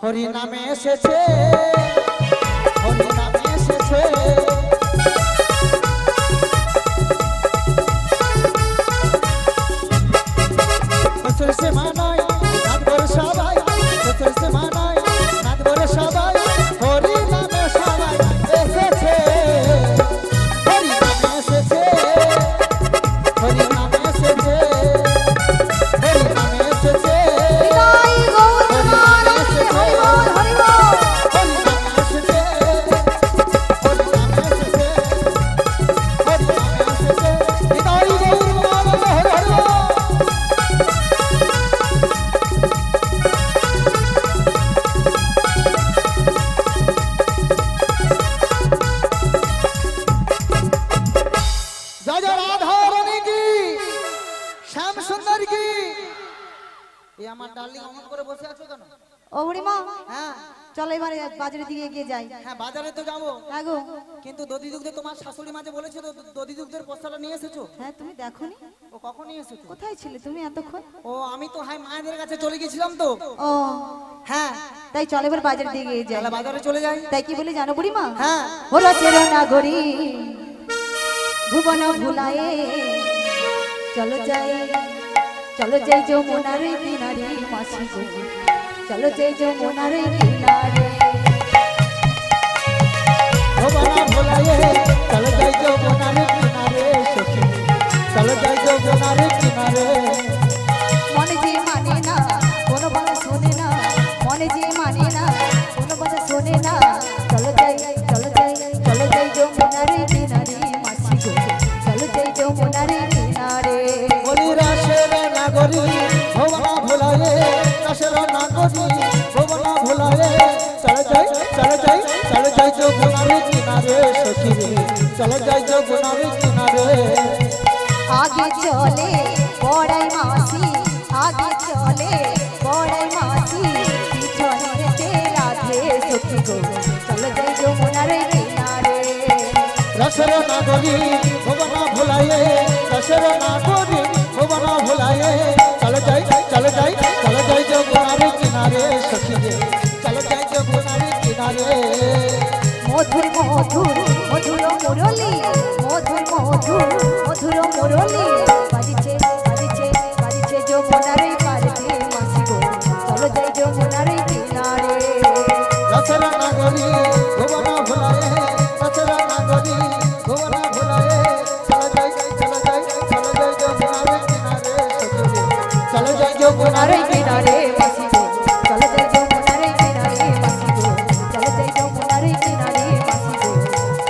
হরি নামে এসেছে, হরি নামে এসেছে। সে মানায় নাচবর সবাই, সে মানায় নাচবর সবাই, হরি নামে সবাই এসেছে, হরি নামে এসেছে, হরি নামে এসেছে, হরি নামে এসেছে। চলো এবারে বাজারের দিকে এগিয়ে যাই। হ্যাঁ বাজারে তো যাবো, হ্যাঁ গো। কিন্তু দধি দুগ্ধে তোমার শাশুড়ি মাঝে বলেছে তো দধি দুগ্ধের বস্তাটা নিয়ে এসেছো? হ্যাঁ তুমি দেখোনি? ও কখন নিয়ে এসেছো? কোথায় ছিলে তুমি এতক্ষণ? ও আমি তো হাই মায়েদের কাছে চলে গেছিলাম তো। ও হ্যাঁ তাই চলো এবার বাজারের দিকে এগিয়ে যাই। তাহলে বাজারে চলে যাই। তাই কি বলে জানো বুড়িমা? হ্যাঁ ওরা চেরো না গরি ভুবন ভুলায়ে, চলো যাই, চলো যাই যমুনার কিনারে মাসি গো, চলো যাই যমুনার কিনারে। ভোবনা ভোলায়ে চলো যাই যমুনার কিনারে, সখী চলো যাই যমুনার কিনারে। মনে যে মানে না কোনো কথা শোনে না, মনে যে মানে না কোনো কথা শোনে না, চলো যাই, চলো যাই, চলো যাই যমুনার কিনারে মাসি গো, চলো যাই যমুনার কিনারে। বলি রাসের নাগরী ভোবনা ভোলায়ে, রাসের নাগরী ভোবনা ভোলায়ে, চলো যাই, চলো যাই, চলো যাই যমুনার কিনারে, সখী চলো যাই যমুনার কিনারে। আগে চলে বড়াই মাসি, আগে চলে বড়াই মাসি, পিছনেতে রাধে সখী গো, চলো যাই যমুনার কিনারে। রাসের নাগরী ভোবনা ভোলায়ে, রাসের নাগরী ভোবনা ভোলায়ে, চলো যাই, চলো যাই, চলো যাই যমুনার কিনারে, সখী চলো যাই যমুনার কিনারে। মধুর মধুর মধুর মুরলি, মধুর মধুর মধুর মুরলি, বাজিছে বাজিছে বাজিছে যমুনার পাড়ে মাসি গো, চলো যাই যমুনার কিনারে। রাসের নাগরী ভোবনা ভোলায়ে, রাসের নাগরী ভোবনা ভোলায়ে, চলো যাই, চলো যাই, চলো যাই যমুনার কিনারে, সখী চলো যাই যমুনার কিনারে। মাসি গো, চলো যাই যমুনার কিনারে মাসি গো, চলো যাই যমুনার কিনারে মাসি গো,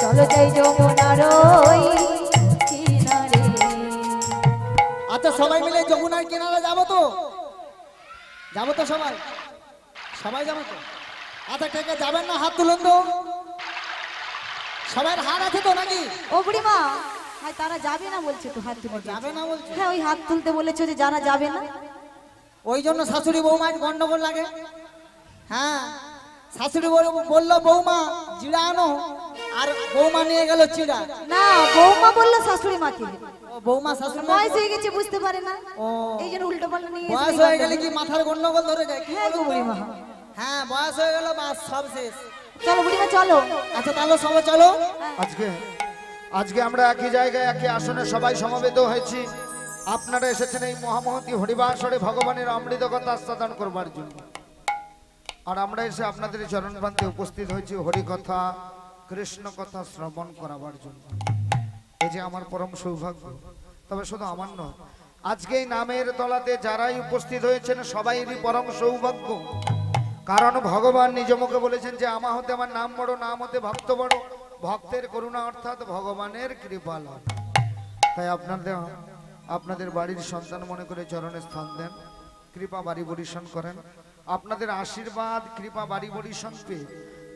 চলো যাই যমুনার কিনারে। আচ্ছা সবাই মিলে যমুনার কিনারে যাবো তো? যাবো তো সবাই? সবাই যাবো তো? আচ্ছা ঠিক আছে, যাবেন না? হাত তুলুন তো। সবার হাত আছে তো নাকি? ও বুড়িমা, ভাই তারা যাবে না বলছে তো, হাত তুলে যাবে না বলছে? হ্যাঁ ওই হাত তুলতে বলেছো যে যারা যাবে না। ওই জন্য শাশুড়ি বৌমা গন্ডগোল লাগে। হ্যাঁ শাশুড়ি বললো বৌমা জিরা আনো, আর বৌমা নিয়ে গেল চিড়া। না বৌমা বললো শাশুড়ি মাকে, ও বৌমা শাশুড়ি মা। বয়স হয়ে গেছে বুঝতে পারে না, ও এই জন্য উল্টো পাল্টা নিয়ে এসে বয়স হয়ে গেলে কি মাথার গন্ডগোল ধরে যায় কি হ্যাঁ গো বলুন তো? বুড়িমা। হ্যাঁ বয়স হয়ে গেল বাস সব শেষ। চলো বুড়িমা চলো। আচ্ছা তাহলে সবাই চলো। আজকে আমরা একই জায়গায় একই আসনে সবাই সমবেত হয়েছি। আপনারা এসেছেন এই মহামহতী হরিবাসরে ভগবানের অমৃত কথা আস্বাদন করবার জন্য। আর আমরা এসে আপনাদের চরণ প্রান্তে উপস্থিত হয়েছি হরিকথা কৃষ্ণ কথা শ্রবণ করাবার জন্য। এই যে আমার পরম সৌভাগ্য। তবে শুধু আমার নয়, আজকে এই নামের তলাতে যারাই উপস্থিত হয়েছেন সবাইরই পরম সৌভাগ্য। কারণ ভগবান নিজ মুখে বলেছেন যে আমা হতে আমার নাম বড়, নাম হতে ভক্ত বড়, ভক্তের করুণা অর্থাৎ ভগবানের কৃপা লাভ। তাই আপনাদের বাড়ির সন্তান মনে করে চরণে স্থান দেন, কৃপা বাড়ি বরিশন করেন। আপনাদের আশীর্বাদ কৃপা বাড়ি বরিশন পেয়ে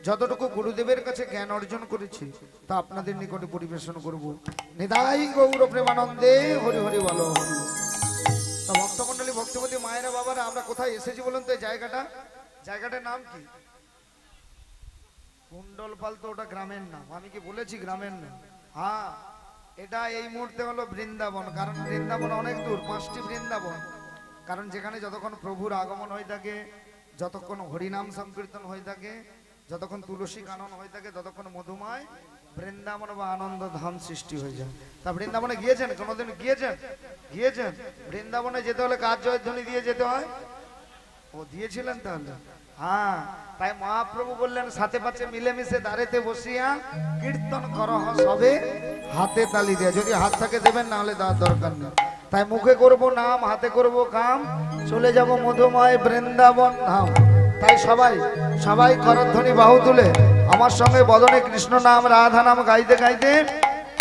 যতটুকু গুরুদেবের কাছে জ্ঞান অর্জন করেছি তা আপনাদের নিকটে পরিবেশন করব। নিতাই গৌর প্রেমানন্দে হরি হরি বলো হরি। তা ভক্তমণ্ডলী, ভক্তপতি মায়েরা, বাবারা, আমরা কোথায় এসেছি বলুন তো? এই জায়গাটার নাম কি? কুণ্ডলপাল। তো ওটা গ্রামের নাম, আমি কি বলেছি গ্রামের নাম? হ্যাঁ, এটা এই মুহূর্তে হলো বৃন্দাবন। কারণ বৃন্দাবন অনেক দূর, 5টি বৃন্দাবন। কারণ যেখানে যতক্ষণ প্রভুর আগমন হয়ে থাকে, যতক্ষণ হরিনাম সংকীর্তন হয়ে থাকে, যতক্ষণ তুলসী কানন হয়ে থাকে, ততক্ষণ মধুময় বৃন্দাবন বা আনন্দ ধাম সৃষ্টি হয়ে যায়। তা বৃন্দাবনে গিয়েছেন? কোনোদিন গিয়েছেন? বৃন্দাবনে যেতে হলে কার জয়ধ্বনি দিয়ে যেতে হয়? ও দিয়েছিলেন তাহলে? হ্যাঁ, তাই মহাপ্রভু বললেন সাথে পাচ্ছে মিলেমিশে দাঁড়েতে বসিয়া কীর্তন করহ সবে হাতে তালি দিয়ে। যদি হাত থাকে দেবেন, না হলে দেওয়ার দরকার নেই। তাই মুখে করব নাম, হাতে করব কাম, চলে যাব মধুময় বৃন্দাবন ধাম। তাই সবাই করধ্বনি বাহু তুলে আমার সঙ্গে বদনে কৃষ্ণ নাম রাধা নাম গাইতে গাইতে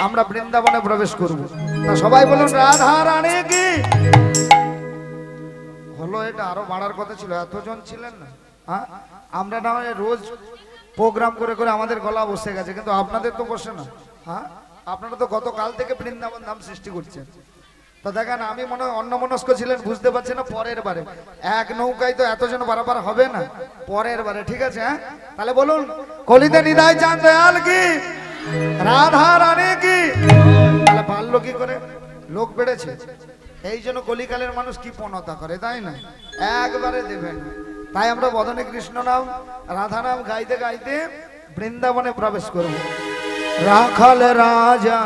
আমরা বৃন্দাবনে প্রবেশ করব। তা সবাই বলুন রাধা রানী কি হলো। এটা আরো বাড়ার কথা ছিল, এতজন ছিলেন না। হ্যাঁ, আমরা না হয় রোজ প্রোগ্রাম করে করে আমাদের গলা বসে গেছে, কিন্তু আপনাদের তো বসে না। হ্যাঁ, আপনারা তো গতকাল থেকে বৃন্দাবন ধাম সৃষ্টি করছেন। তো দেখেন, আমি মনে হয় অন্যমনস্ক ছিলেন, বুঝতে পারছেন না। পরের বারে এক নৌকায় তো এতজন বারবার হবে না, পরের বারে, ঠিক আছে? হ্যাঁ, তাহলে বলুন কলিতে নিদায় চাঁদ দয়াল কি, রাধা রানী কি। তাহলে পারলো কি করে? লোক বেড়েছে, এই জন্য কলিকালের মানুষ কি পণতা করে, তাই না? একবারে দেবেন। তাই আমরা বদনে কৃষ্ণ নাম রাধা নাম গাইতে গাইতে বৃন্দাবনে প্রবেশ করব। রাখাল রাজা,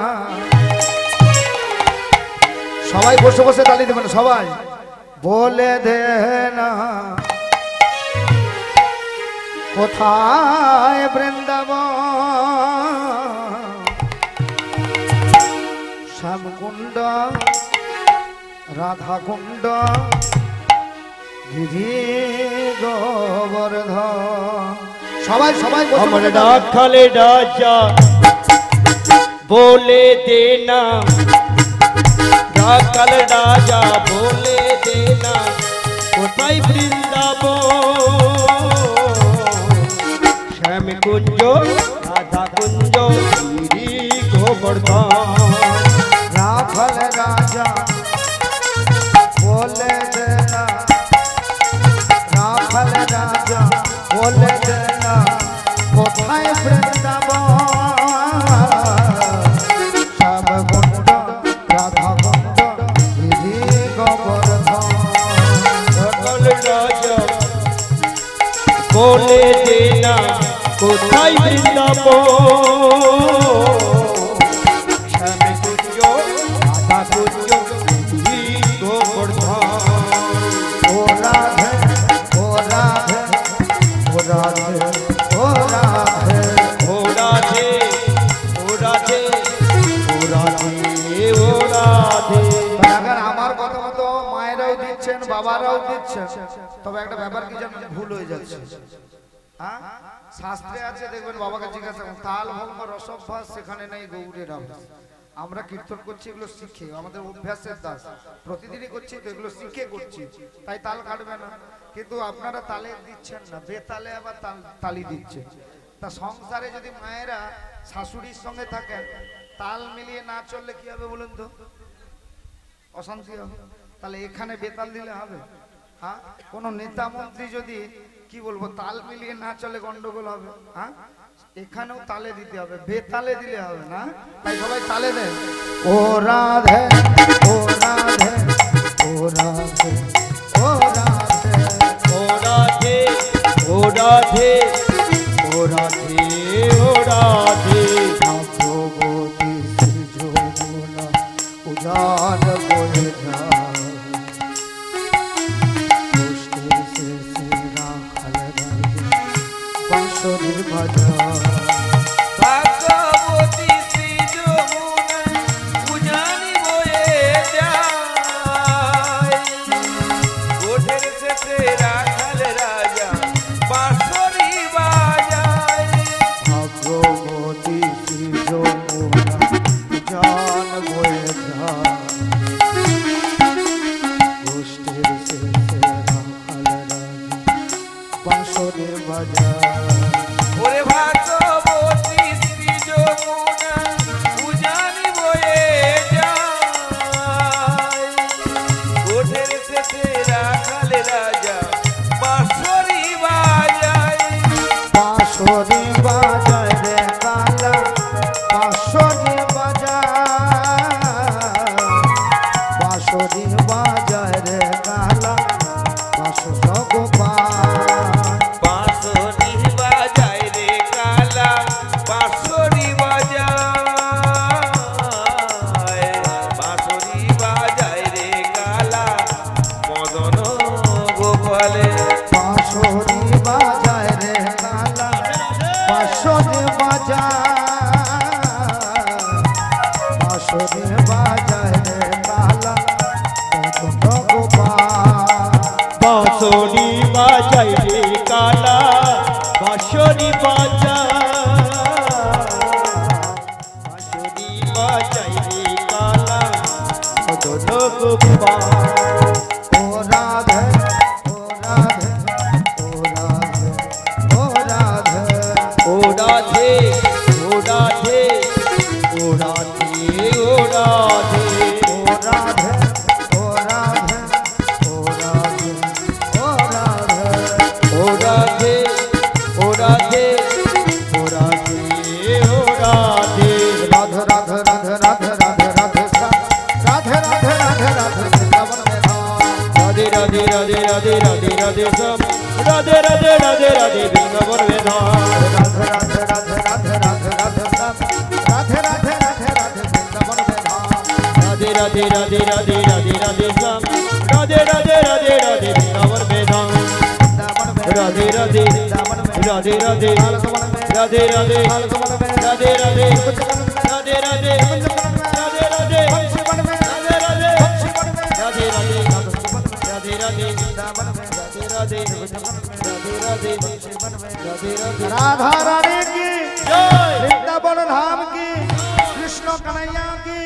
সবাই বসে বসে তালি দেবেন। সবাই বলে দে না কোথায় বৃন্দাবন, শ্যামকুণ্ড রাধা কুণ্ড গিরি গোবর্ধন। সবাই রাখালে রাজা বলে দেনা, রাখাল রাজা বলে দেনা কোথায় বৃন্দাবন, শ্যাম কুঞ্জ রাধা কুঞ্জ গিরি গোবর্ধন। রাখাল রাজা বলে দেনা, রাখাল রাজা বলে দেনা কোথায় বৃন্দাবন, শ্যামকুণ্ড রাধা কুণ্ড গিরি গোবর্ধন। রাখাল রাজা বলে দেনা কোথায় বৃন্দাবন, শ্যাম কুঞ্জ রাধা কুঞ্জ গিরি গোবর্ধন। ও রাধে ও রাধে ও রাধে ও রাধে ও রাধে ও রাধে ও রাধে ও রাধে। এখন আমার কথা মতো মায়েরাও দিচ্ছেন, বাবারাও দিচ্ছেন। তবে একটা ব্যাপার কি জানেন, ভুল হয়ে যাচ্ছে। হ্যাঁ, শাস্ত্রে আছে, দেখবেন বাবাকে জিজ্ঞাসা করুন, তাল ভঙ্গ রসভ্যাস সেখানে নেই গৌরের আভাস। আমরা কীর্তন করছি এগুলো শিখে, আমাদের অভ্যাসের দাস, প্রতিদিনই করছি তো, এগুলো শিখে করছি, তাই তাল কাটবে না। কিন্তু আপনারা তালে দিচ্ছেন না, বেতালে আবার তালি দিচ্ছে। তা সংসারে যদি মায়েরা শাশুড়ির সঙ্গে থাকেন, তাল মিলিয়ে না চললে কি হবে বলুন তো? অশান্তি হবে। তাহলে এখানে বেতাল দিলে হবে? হ্যাঁ, কোন নেতা মন্ত্রী যদি কি বলবো তাল মিলিয়ে না চলে গন্ডগোল হবে। হ্যাঁ, এখানেও তালে দিতে হবে, বেতালে দিলে হবে না, তাই সবাই তালে দেন। ও রাধে ও রাধে ও রাধে ও রাধে ও রাধে ও রাধে ও রাধে ও রাধে ভগবতী শ্রী যমুনা উজান বয়ে যায় পুষ্টির শেষে রাখাল রাজে বাঁশরীর বাজার ভাগবতী শ্রী যমুনা উজানি বয়ে যায় গোঠের শেষে রাখাল রাজা বাঁশরি বাজায় ভগবতী শ্রী যমুনা উজান বয়ে যায় পুষ্টির শেষে রাখাল রাজে বাঁশরীর বাজার ওরে ভাগবতী শ্রী যমুনা উজানি বয়ে যায় গোঠের শেষে রাখাল রাজা বাঁশরি বাজায় বাঁশরি বাজায় রে কালা বাঁশরি বাঁশরি বাজায় রে কালা বাঁশর গোপাল বাঁশরি বাজায় রে কালা বাঁশরি বাজায় বাঁশরি বাজায় রে কালা মদন গোপালে বাঁশরি বাজায় রে কালা বাঁশরি বাঁশরি বাজায় রে কালা মদন গোপাল বাঁশরি বাজায় রে কালা বাঁশরি বাঁশরি বাজায় রে কালা মদন গোপাল ও রাধে ও রাধে ও রাধে ও রাধে ও রাধে ও রাধে ও রাধে ও রাধে ও রাধে ও রাধে ও রাধে ও রাধে ও রাধে ও রাধে ও রাধে ও রাধে রাধে রাধে রাধে রাধে রাধে রাধে রাধে রাধে রাধে রাধে বৃন্দাবন में রাধে রাধে রাধে রাধে রাধে রাধে সব রাধে রাধে রাধে রাধে বৃন্দাবন में राधे राधे राधे राधे राधे राधे राधे राधे राधे राधे वृंदावन में राधे राधे राधे राधे राधे राधे श्याम राधे राधे राधे राधे वृंदावन में धाम राधे राधे राधे राधे राधे राधे राधे राधे राधे राधे राधे राधे राधे राधे राधे राधा रानी की जय वृंदावन धाम की कृष्ण कन्हैया की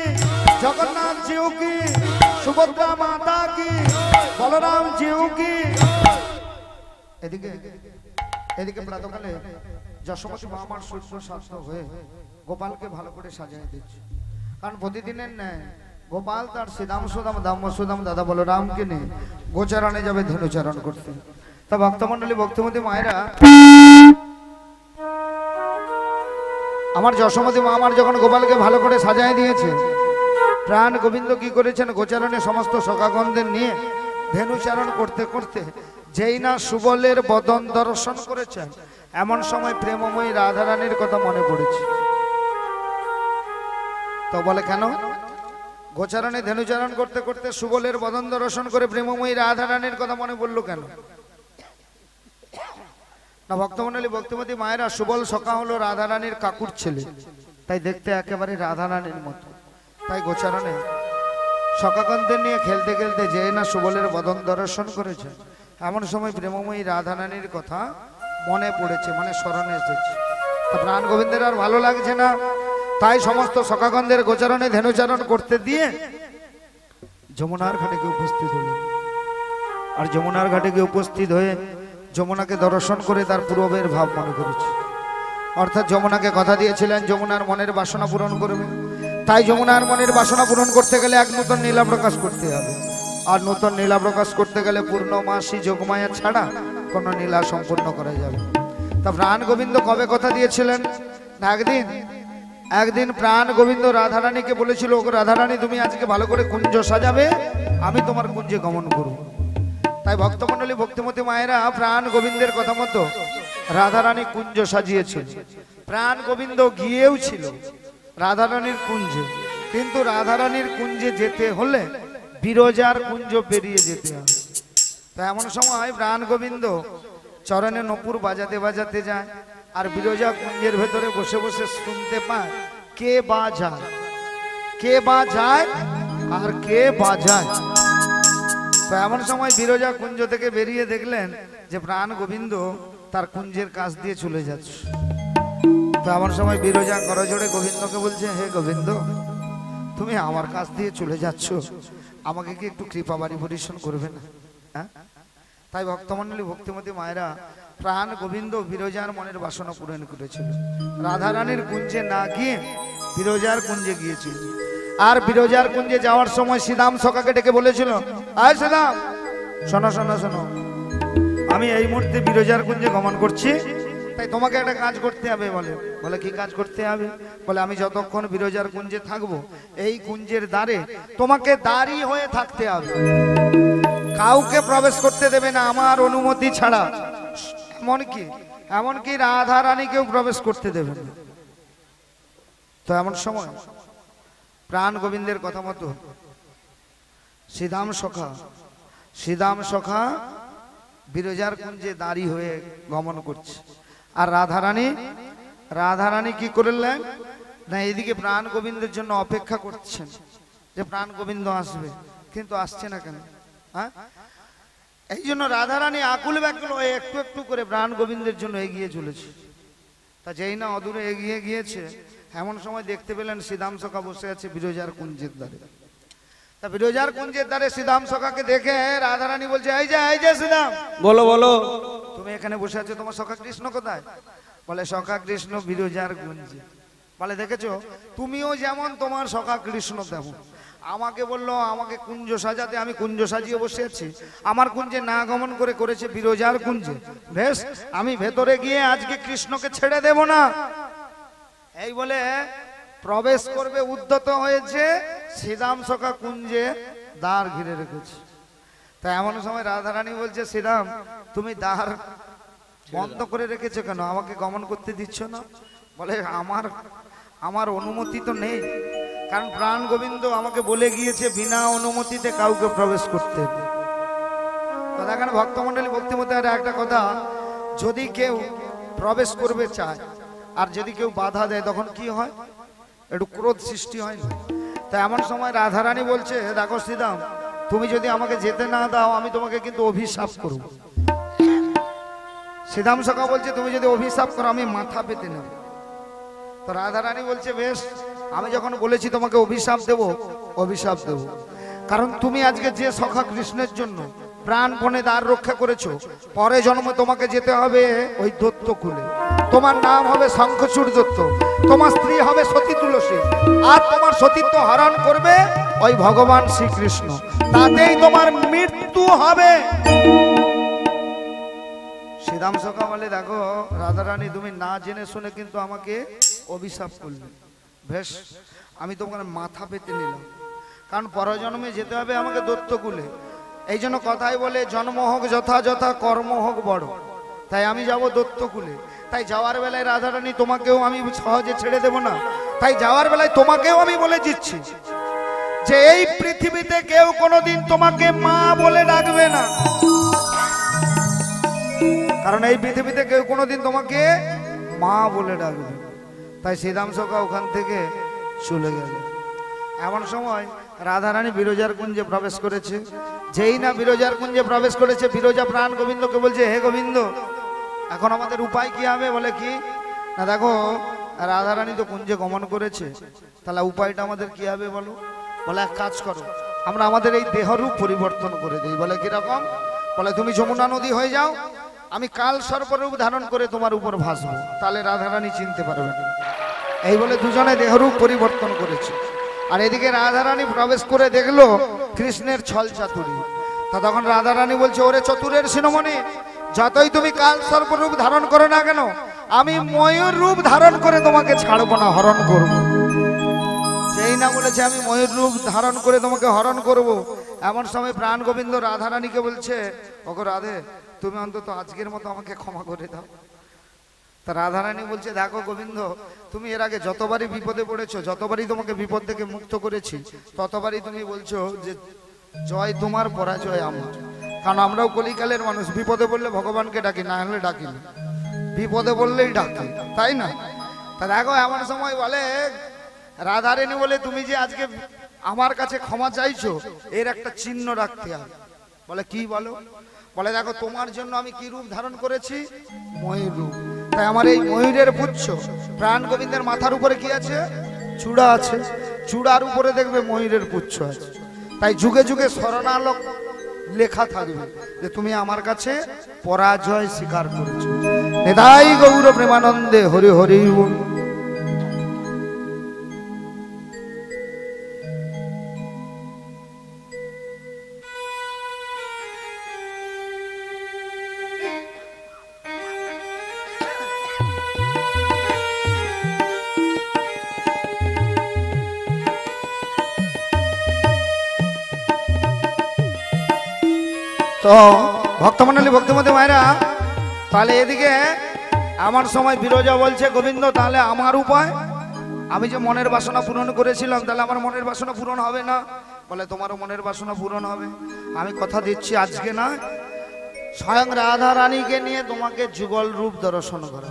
जगन्नाथ जी की सुभद्रा माता की बलराम जी की এদিকে এদিকে প্রাতকালে যশোমতী মা আমার সূর্য শাস্ত হয়ে গোপালকে ভালো করে সাজিয়ে দিচ্ছে, কারণ প্রতিদিনের ন্যায় গোপাল তার শ্রীদাম সুদাম দাম সুদাম দাদা বলরামকে নিয়ে গোচারণে যাবে ধনুচারণ করতে। তা ভক্তমণ্ডলী ভক্তিমতী মায়েরা, আমার যশোমতী মা আমার যখন গোপালকে ভালো করে সাজিয়ে দিয়েছে, প্রাণ গোবিন্দ কি করেছেন, গোচারণে সমস্ত সখাগণদের নিয়ে ধেনুচারণ করতে করতে যেই না সুবলের বদন দর্শন করেছেন, এমন সময় প্রেমময়ী রাধারানীর কথা মনে পড়েছে। তো বলে কেন? গোচারণে ধেনুচারণ করতে করতে সুবলের বদন দর্শন করে প্রেমময়ী রাধারানীর কথা মনে পড়লো কেন? না ভক্তমণ্ডলী ভক্তিমতী মায়েরা, সুবল সখা হলো রাধারানীর কাকুর ছেলে, তাই দেখতে একেবারে রাধারানীর মতো। তাই গোচারণে সখাগণদের নিয়ে খেলতে খেলতে যে না সুবলের বদন দর্শন করেছে, এমন সময় প্রেমময়ী রাধারানীর কথা মনে পড়েছে, মানে স্মরণে এসেছে। তা প্রাণ গোবিন্দের আর ভালো লাগছে না, তাই সমস্ত সখাগণদের গোচারণে ধেনুচারণ করতে দিয়ে যমুনার ঘাটে গিয়ে উপস্থিত হল। আর যমুনার ঘাটে গিয়ে উপস্থিত হয়ে যমুনাকে দর্শন করে তার পূর্বের ভাব মনে করেছে। অর্থাৎ যমুনাকে কথা দিয়েছিলেন যমুনার মনের বাসনা পূরণ করবে, তাই যমুনার মনের বাসনা পূরণ করতে গেলে এক নতুন নীলা প্রকাশ করতে হবে। আর নতুন নীলা প্রকাশ করতে গেলে পূর্ণমাসী যোগমায়া ছাড়া কোনো নীলা সম্পূর্ণ করা যাবে। তা প্রাণ গোবিন্দ কবে কথা দিয়েছিলেন না একদিন প্রাণ গোবিন্দ রাধারানীকে বলেছিল, ওগো রাধারানী তুমি আজকে ভালো করে কুঞ্জ সাজাবে, আমি তোমার কুঞ্জে গমন করব। তাই ভক্তমণ্ডলী ভক্তিমতী মায়েরা প্রাণ গোবিন্দের কথা মতো রাধারানী কুঞ্জ সাজিয়েছিল। প্রাণ গোবিন্দ গিয়েও ছিল রাধারানীর কুঞ্জে, কিন্তু রাধারানীর কুঞ্জে যেতে হলে বিরজার কুঞ্জ পেরিয়ে যেতে হবে। তো এমন সময় প্রাণ গোবিন্দ চরণে নপুর বাজাতে বাজাতে যায়, আর বিরজা কুঞ্জের ভেতরে বসে বসে শুনতে পায় কে বাজায় আর কে বাজায়। তো এমন সময় বিরজা কুঞ্জ থেকে বেরিয়ে দেখলেন যে প্রাণ গোবিন্দ তার কুঞ্জের কাছ দিয়ে চলে যাচ্ছে। তো এমন সময় বিরজা করজোড়ে গোবিন্দকে বলছে, হে গোবিন্দ, তুমি আমার কাছ দিয়ে চলে যাচ্ছ, আমাকে কি একটু কৃপা বাড়ি পরিশোধ করবে না? হ্যাঁ, তাই ভক্তমণ্ডলী ভক্তিমতী মায়েরা প্রাণ গোবিন্দ বিরজার মনের বাসনা পূরণ করেছিল। রাধারানীর কুঞ্জে না গিয়ে বিরজার কুঞ্জে গিয়েছিল। আর বিরজার কুঞ্জে যাওয়ার সময় শ্রীদাম সখাকে ডেকে বলেছিল, আয় শ্রীদাম, শোনো শোনো শোনো, আমি এই মুহূর্তে বিরজার কুঞ্জে গমন করছি, তাই তোমাকে একটা কাজ করতে হবে। বলে কি কাজ করতে হবে? বলে আমি যতক্ষণ বিরজার কুঞ্জে থাকবো, এই কুঞ্জের দ্বারে তোমাকে দাঁড়ি হয়ে থাকতে হবে, কাউকে প্রবেশ করতে দেবে না আমার অনুমতি ছাড়া, এমনকি রাধা রানীকেও প্রবেশ করতে দেবে না। তো এমন সময় প্রাণ গোবিন্দের কথা মতো শ্রীদাম সখা বিরজার কুঞ্জে দাঁড়ি হয়ে গমন করছে। আর রাধারানী কি করলেন না, এদিকে প্রাণ গোবিন্দের জন্য অপেক্ষা করছেন যে প্রাণ গোবিন্দ আসবে, কিন্তু আসছে না কেন? হ্যাঁ, এই জন্য রাধারানী আকুল ব্যাকুল হয়ে একটু একটু করে প্রাণ গোবিন্দের জন্য এগিয়ে চলেছে। তা যেই না অদূরে এগিয়ে গিয়েছে, এমন সময় দেখতে পেলেন শ্রীদাম সখা বসে আছে বিরজার কুঞ্জের দ্বারে। তা বিরজার কুঞ্জের দ্বারে শ্রীদাম সখাকে দেখে রাধারানী বলছে, এই যে শ্রীদাম, বলো তুমি এখানে বসে আছো, তোমার সখা কৃষ্ণ কোথায়? বলে সখা কৃষ্ণ বিরজার কুঞ্জে। বলে দেখেছো, তুমিও যেমন তোমার সখা কৃষ্ণ তেমন। আমাকে বললো আমাকে কুঞ্জ সাজাতে, আমি কুঞ্জ সাজিয়ে বসে আছি, আমার কুঞ্জে না গমন করে করেছে বিরজার কুঞ্জে। বেশ, আমি ভেতরে গিয়ে আজকে কৃষ্ণকে ছেড়ে দেব না। এই বলে প্রবেশ করবে উদ্যত হয়েছে, শ্রীদাম সখা কুঞ্জে দ্বার ঘিরে রেখেছে। তা এমন সময় রাধারানী বলছে, শ্রীদাম তুমি দ্বার বন্ধ করে রেখেছো কেন, আমাকে গমন করতে দিচ্ছ না? বলে আমার অনুমতি তো নেই, কারণ প্রাণ গোবিন্দ আমাকে বলে গিয়েছে বিনা অনুমতিতে কাউকে প্রবেশ করতে। তো দেখেন ভক্তমণ্ডলী ভক্তিমতী একটা কথা, যদি কেউ প্রবেশ করবে চায় আর যদি কেউ বাধা দেয়, তখন কি হয়? একটু ক্রোধ সৃষ্টি হয় না? তা এমন সময় রাধারানী বলছে, দেখো শ্রীদাম, তুমি যদি আমাকে যেতে না দাও, আমি তোমাকে কিন্তু অভিশাপ করব। শ্রীদাম সখা বলছে, তুমি যদি অভিশাপ করো আমি মাথা পেতে নেব। তো রাধারানী বলছে, বেশ, আমি যখন বলেছি তোমাকে অভিশাপ দেব, কারণ তুমি আজকে যে সখা কৃষ্ণের জন্য প্রাণপণে দ্বার রক্ষা করেছো, পরে জন্মে তোমাকে যেতে হবে ওই দত্ত কুলে। তোমার নাম হবে শঙ্খচূড় দত্ত, তোমার স্ত্রী হবে সতী তুলসী, আর তোমার সতীত্ব হরণ করবে ওই ভগবান শ্রীকৃষ্ণ, তাতেই তোমার মৃত্যু হবে। শ্রীদাম সখা বলে, দেখো রাধারানী, তুমি না জেনে শুনে কিন্তু আমাকে অভিশাপ করলে। বেশ, আমি তোমার মাথা পেতে নিলাম, কারণ পরজন্মে যেতে হবে আমাকে দত্তকুলে। এই জন্য কথাই বলে, জন্ম হোক যথা কর্ম হোক বড়। তাই আমি যাব দত্তকুলে। তাই যাওয়ার বেলায় রাধারানী তোমাকেও আমি সহজে ছেড়ে দেব না। তাই যাওয়ার বেলায় তোমাকেও আমি বলে দিচ্ছি যে এই পৃথিবীতে কেউ কোনোদিন তোমাকে মা বলে ডাকবে না, কারণ এই পৃথিবীতে কেউ কোনোদিন তোমাকে মা বলে ডাকবে। তাই শ্রীদাম সখা ওখান থেকে চলে গেল। এমন সময় রাধারানী বিরজার কুঞ্জে প্রবেশ করেছে। যেই না বিরজার কুঞ্জে প্রবেশ করেছে, বিরজা প্রাণ গোবিন্দকে বলছে, হে গোবিন্দ, এখন আমাদের উপায় কি হবে? বলে কি না, দেখো রাধারানী তো কুঞ্জে গমন করেছে, তাহলে উপায়টা আমাদের কি হবে বলো? বলে এক কাজ করো, আমরা আমাদের এই দেহরূপ পরিবর্তন করে দিই। বলে কিরকম? বলে তুমি যমুনা নদী হয়ে যাও, আমি কাল সর্পরূপ ধারণ করে তোমার উপর ভাসবো, তাহলে রাধারানী চিনতে পারবে না। এই বলে দুজনে দেহরূপ পরিবর্তন করেছে। আর এদিকে রাধারানী প্রবেশ করে দেখলো কৃষ্ণের ছল চাতুরি। তা তখন রাধারানী বলছে, ওরে চতুরের শিরোমণি, যতই তুমি কাল সর্পরূপ ধারণ করো না কেন, আমি ময়ূর রূপ ধারণ করে তোমাকে ছাড়বো না, হরণ করব। সেই না বলেছে আমি ময়ূর রূপ ধারণ করে তোমাকে হরণ করব। এমন সময় প্রাণ গোবিন্দ রাধারানীকে বলছে, ওগো রাধে, তুমি অন্তত আজকের মতো আমাকে ক্ষমা করে দাও। তা রাধারানী বলছে, দেখো গোবিন্দ, তুমি এর আগে যতবারই বিপদে পড়েছো, যতবারই তোমাকে বিপদ থেকে মুক্ত করেছি, ততবারই তুমি বলছো যে জয় তোমার, পরাজয় আমার। কারণ আমরাও কলিকালের মানুষ, বিপদে পড়লে ভগবানকে ডাকি, না হলে ডাকি না, বিপদে বললেই ডাকি, তাই না? তা দেখো এমন সময় বলে রাধারানী বলে, তুমি যে আজকে আমার কাছে ক্ষমা চাইছো, এর একটা চিহ্ন রাখতে হবে। বলে কি বলো? বলে দেখো তোমার জন্য আমি কি রূপ ধারণ করেছি? ময়ূর রূপ। তাই আমার এই ময়ূরের পুচ্ছ, প্রাণ গোবিন্দের মাথার উপরে কি আছে? চূড়া আছে, চূড়ার উপরে দেখবে ময়ূরের পুচ্ছ আছে। তাই যুগে যুগে স্মরণালোক লেখা থাকবে যে তুমি আমার কাছে পরাজয় স্বীকার করেছো। নিতাই গৌর প্রেমানন্দে হরি হরি বল। তো ভক্তমণ্ডলী, ভক্তিমতী মায়েরা, তাহলে এদিকে আমার সময় বিরজা বলছে, গোবিন্দ তাহলে আমার উপায়, আমি যে মনের বাসনা পূরণ করেছিলাম, তাহলে আমার মনের বাসনা পূরণ হবে না? বলে তোমারও মনের বাসনা পূরণ হবে। আমি কথা দিচ্ছি আজকে না, স্বয়ং রাধা রানীকে নিয়ে তোমাকে যুগল রূপ দর্শন করা।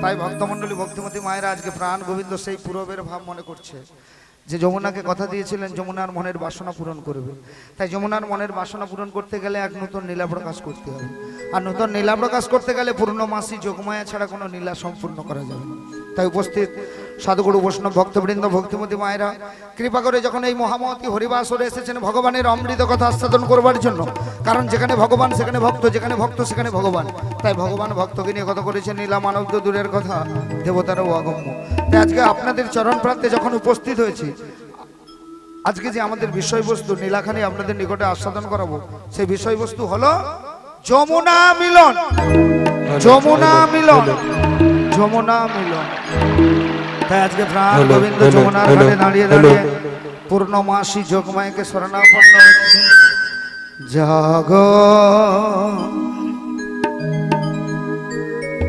তাই ভক্তমণ্ডলী, ভক্তিমতী মায়েরা, আজকে প্রাণ গোবিন্দ সেই পূরবের ভাব মনে করছে যে যমুনাকে কথা দিয়েছিলেন যমুনার মনের বাসনা পূরণ করবে। তাই যমুনার মনের বাসনা পূরণ করতে গেলে এক নতুন নীলা প্রকাশ করতে হবে। আর নতুন নীলা প্রকাশ করতে গেলে পূর্ণমাসী যোগমায়া ছাড়া কোনো নীলা সম্পূর্ণ করা যাবে না। তাই উপস্থিত সাধুগুরু বৈষ্ণব ভক্তবৃন্দ, ভক্তিমতী মায়েরা, কৃপা করে যখন এই মহামতি হরিবাসরে এসেছেন ভগবানের অমৃত কথা আস্বাদন করবার জন্য, কারণ যেখানে ভগবান সেখানে ভক্ত, যেখানে ভক্ত সেখানে ভগবান। তাই ভগবান ভক্তকে নিয়ে কথা করেছেন, নীলা মানব তো দূরের কথা, দেবতারও অগম্য। তাই আজকে আপনাদের চরণ প্রান্তে যখন উপস্থিত হয়েছি, আজকে যে আমাদের বিষয়বস্তু নীলাখানি আপনাদের নিকটে আস্বাদন করাবো, সেই বিষয়বস্তু হলো যমুনা মিলন। যমুনা মিলন, যমুনা মিলন। তাই আজকে প্রাণ গোবিন্দ যমুনার ঘাটে দাঁড়িয়ে দাঁড়িয়ে পূর্ণমাসী যোগমায়াকে শরণাপন্ন হচ্ছে। জাগ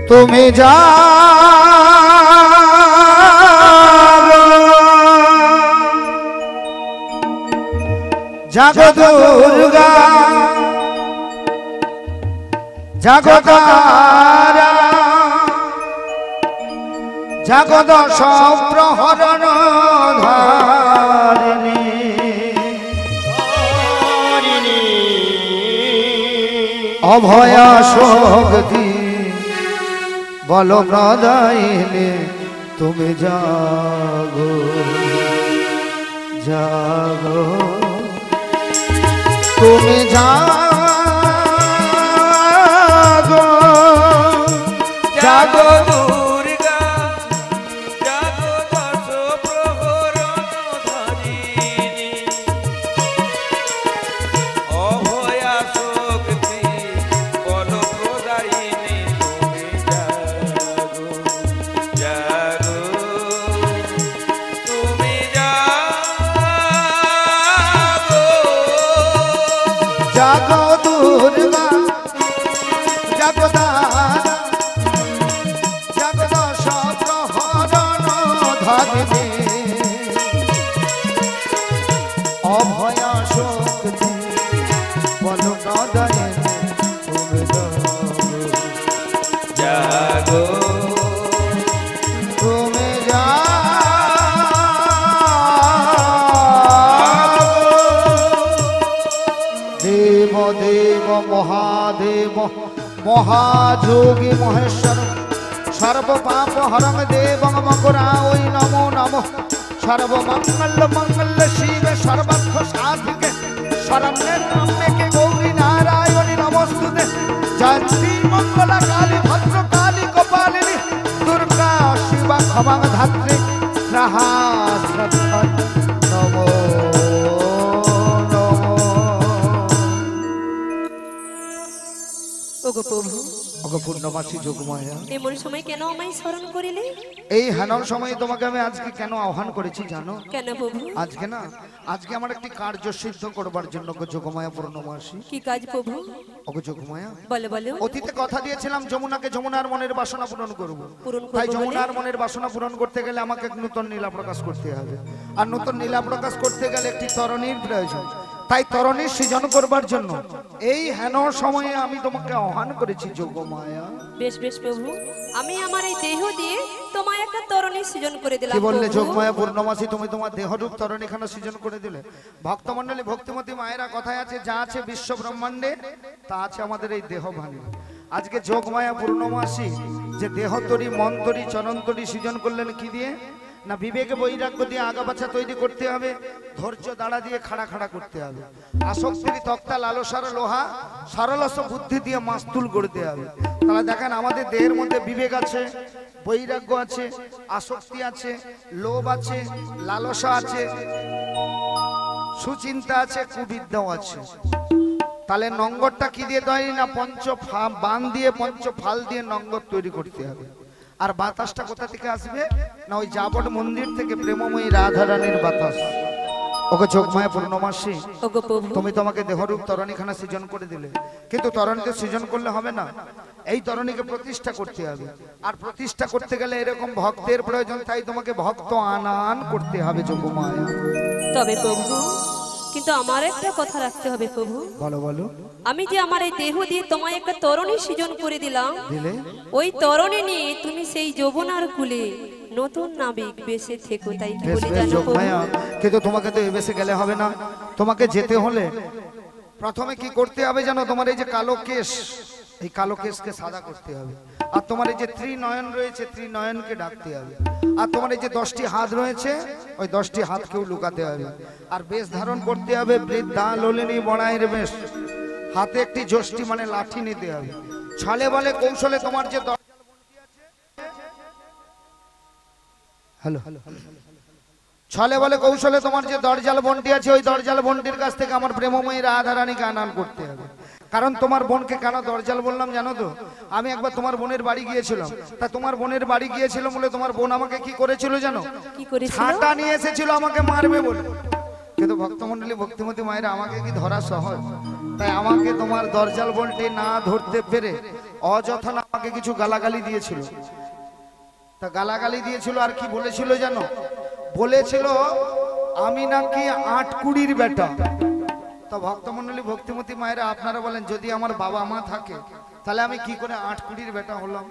তুমি যা জাগো দুর্গা, জাগো তারা, জাগো দশ প্রহরণ ধারিণী, অভয়া শক্তি বল প্রদায়িনী, তুমি জাগো জাগো, তুমি জাগো জাগো দুর্গা, জাগো দশ প্রহরণ ধারিণী, অভয়া শক্তি বল প্রদায়িনী, তুমি জাগো জাগো, তুমি জাগো জাগো দুর্গা, জাগো তারা, জাগো দশ প্রহরণ ধারিণী, অভয়া শক্তি বল প্রদায়িনী, তুমি জাগো তুমি জাগো। দেব দেব মহাদেব মহাযোগী মহেশ্বর, সর্বপাপ হরং দেবং মকরাঐ নমো নমঃ, সর্বমঙ্গল মঙ্গল শিবে সর্বার্থ সাধিকে, শরণ্যে ত্র্যম্বকে গৌরী নারায়ণী নমস্তুতে, জয়ন্তী মঙ্গলা কালী ভদ্র কালী কপালিনী, দুর্গা শিবা ক্ষমা ধাত্রী, স্বাহা শ্রদ্ধা নমো নমঃ। ওগো প্রভু, ওগো পূর্ণমাসী যোগমায়া, এমন সময় কেন আমায় স্মরণ করিলে? এই হেনর সময়ে তোমাকে আমি আজকে কেন আহ্বান করেছি জানো? কেন প্রভু? আজকে না, আজকে আমার একটি কার্য সিদ্ধ করবার জন্য গো যোগমায়া পূর্ণমাসী। কি কাজ প্রভু? ওগো যোগমায়া, বলো বলো। অতীতে কথা দিয়েছিলাম যমুনাকে যমুনার মনের বাসনা পূরণ করব। পূরণ করবো তাই বলে? যমুনার মনের বাসনা পূরণ করতে গেলে আমাকে এক নতুন নীলা প্রকাশ করতে হবে, আর নতুন নীলা প্রকাশ করতে গেলে একটি তরণীর প্রয়োজন। তাই তরণীর সৃজন করবার জন্য এই হেন সময়ে আমি তোমাকে আহ্বান করেছি যোগমায়া। বেশ বেশ প্রভু, আমি আমার এই দেহ দিয়ে তোমায় একটা তরণী সৃজন করে দিলাম। কি বললে প্রভু। যোগমায়া পূর্ণমাসী, তুমি তোমার দেহরূপ তরণীখানা সৃজন করে দিলে? ভক্তমণ্ডলী, ভক্তিমতী মায়েরা, কথায় আছে যা আছে বিশ্ব ব্রহ্মাণ্ডে তা আছে আমাদের এই দেহ ভাঙে। আজকে যোগমায়া পূর্ণমাসী যে দেহ তরি, মন তরি, চরণ তরি সৃজন করলেন কি দিয়ে? না বিবেকে বৈরাগ্য দিয়ে আগাবাছা তৈরি করতে হবে, ধৈর্য দাঁড়া দিয়ে খাড়া খাড়া করতে হবে, আসক্তির তক্তা লালসার লোহা সরলস বুদ্ধি দিয়ে মাস্তুল করতে হবে। তাহলে দেখেন আমাদের দেহের মধ্যে বিবেক আছে, বৈরাগ্য আছে, আসক্তি আছে, লোভ আছে, লালসা আছে, সুচিন্তা আছে, কুবিদ্যাও আছে। তাহলে নঙ্গরটা কি দিয়ে তৈরি? না বান দিয়ে, পঞ্চ ফাল দিয়ে নঙ্গর তৈরি করতে হবে। আর বাতাসটা কোথা থেকে আসবে? না ওই জাবট মন্দির থেকে প্রেমময়ী রাধা রানীর বাতাস। ওকে যোগমায়া পূর্ণমাসী, ওগো প্রভু, তুমি তোমাকে দেহরূপ তরণীখানা সৃজন করে দিলে, কিন্তু তরণীতে সৃজন করলে হবে না, এই তরণীকে প্রতিষ্ঠা করতে হবে। আর প্রতিষ্ঠা করতে গেলে এরকম ভক্তের প্রয়োজন, তাই তোমাকে ভক্ত আনান করতে হবে যোগমায়া। তবে প্রভু, কিন্তু আমার একটা কথা রাখতে হবে প্রভু। বলো বলো। আমি যে আমার এই দেহ দিয়ে তোমায় একটা তরণী সৃজন করে দিলাম, দিলে ওই তরণী নিয়ে তুমি সেই যৌবনার কুলে নতুন নাবিক বেশে থেকো। তাই কি বেশ বলি বেশ জানো প্রভু? যোগমায়া, কিন্তু তোমাকে তো এবেসে গেলে হবে না, তোমাকে যেতে হলে প্রথমে কি করতে হবে জানো? তোমার এই যে কালো কেশ, এই কালো কেশকে সাদা করতে হবে। আর তোমার এই যে ত্রিনয়ন রয়েছে, ত্রিনয়নকে ডাকতে হবে। আর তোমার এই যে 10টি হাত রয়েছে, ওই 10টি হাতকেও লুকাতে হবে। আর বেশ ধারণ করতে হবে বৃদ্ধা ললিনী বড়াইয়ের বেশ। হাতে একটি যষ্টি মানে লাঠি নিতে হবে। ছলে বলে কৌশলে তোমার যে হ্যালো ছলে বলে কৌশলে তোমার যে দরজাল বন্টি আছে, ওই দরজাল বন্টির কাছ থেকে আমার প্রেমময়ী রাধা রানীকে আনান করতে হবে। কারণ তোমার বোনকে কেন দরজাল বললাম জানো তো? আমি একবার তোমার বোনের বাড়ি গিয়েছিলাম, তা তোমার বোনের বাড়ি গিয়েছিলাম বলে তোমার বোন আমাকে কি করেছিল জানো? কি করেছিল? ছাটা নিয়ে এসেছিল আমাকে মারবে বলে। কিন্তু ভক্তমণ্ডলী, ভক্তিমতী মায়েরা, আমাকে কি ধরা সহজ? তাই আমাকে তোমার দরজাল বন্টি না ধরতে পেরে অযথা আমাকে কিছু গালাগালি দিয়েছিল। তা গালাগালি দিয়েছিল আর কি বলেছিল জানো? বলেছিল আমি নাকি 8 কুড়ির বেটা। তো ভক্তমণ্ডলী, ভক্তিমতী মায়েরা, আপনারা বলেন যদি আমার বাবা মা থাকে তাহলে আমি কি করে 8 কুড়ির বেটা হলাম?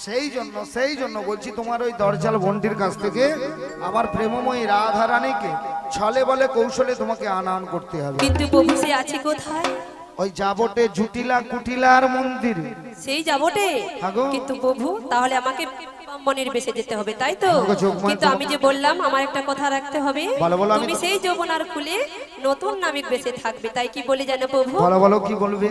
সেই জন্য বলছি তোমার ওই দরজাল বন্টির কাছ থেকে আমার প্রেমময়ী রাধা রানীকে ছলে বলে কৌশলে তোমাকে আনান করতে হবে। কিন্তু প্রভু সে আছে কোথায়? ওই যাবটে জুটিলা কুটিলার মন্দির। সেই যাবটে? হাগো। কিন্তু প্রভু তাহলে আমাকে মনের বেশে যেতে হবে, তাই তো? হাগো, যোগমায়া কিন্তু আমি যে বললাম আমার একটা কথা রাখতে হবে। বলো, বলো, আমি তুমি সেই যৌবনার কুলে নতুন নাবিক বেশে থাকবে। তাই কি বলি জানো প্রভু? বলো বলো, কি বলবে?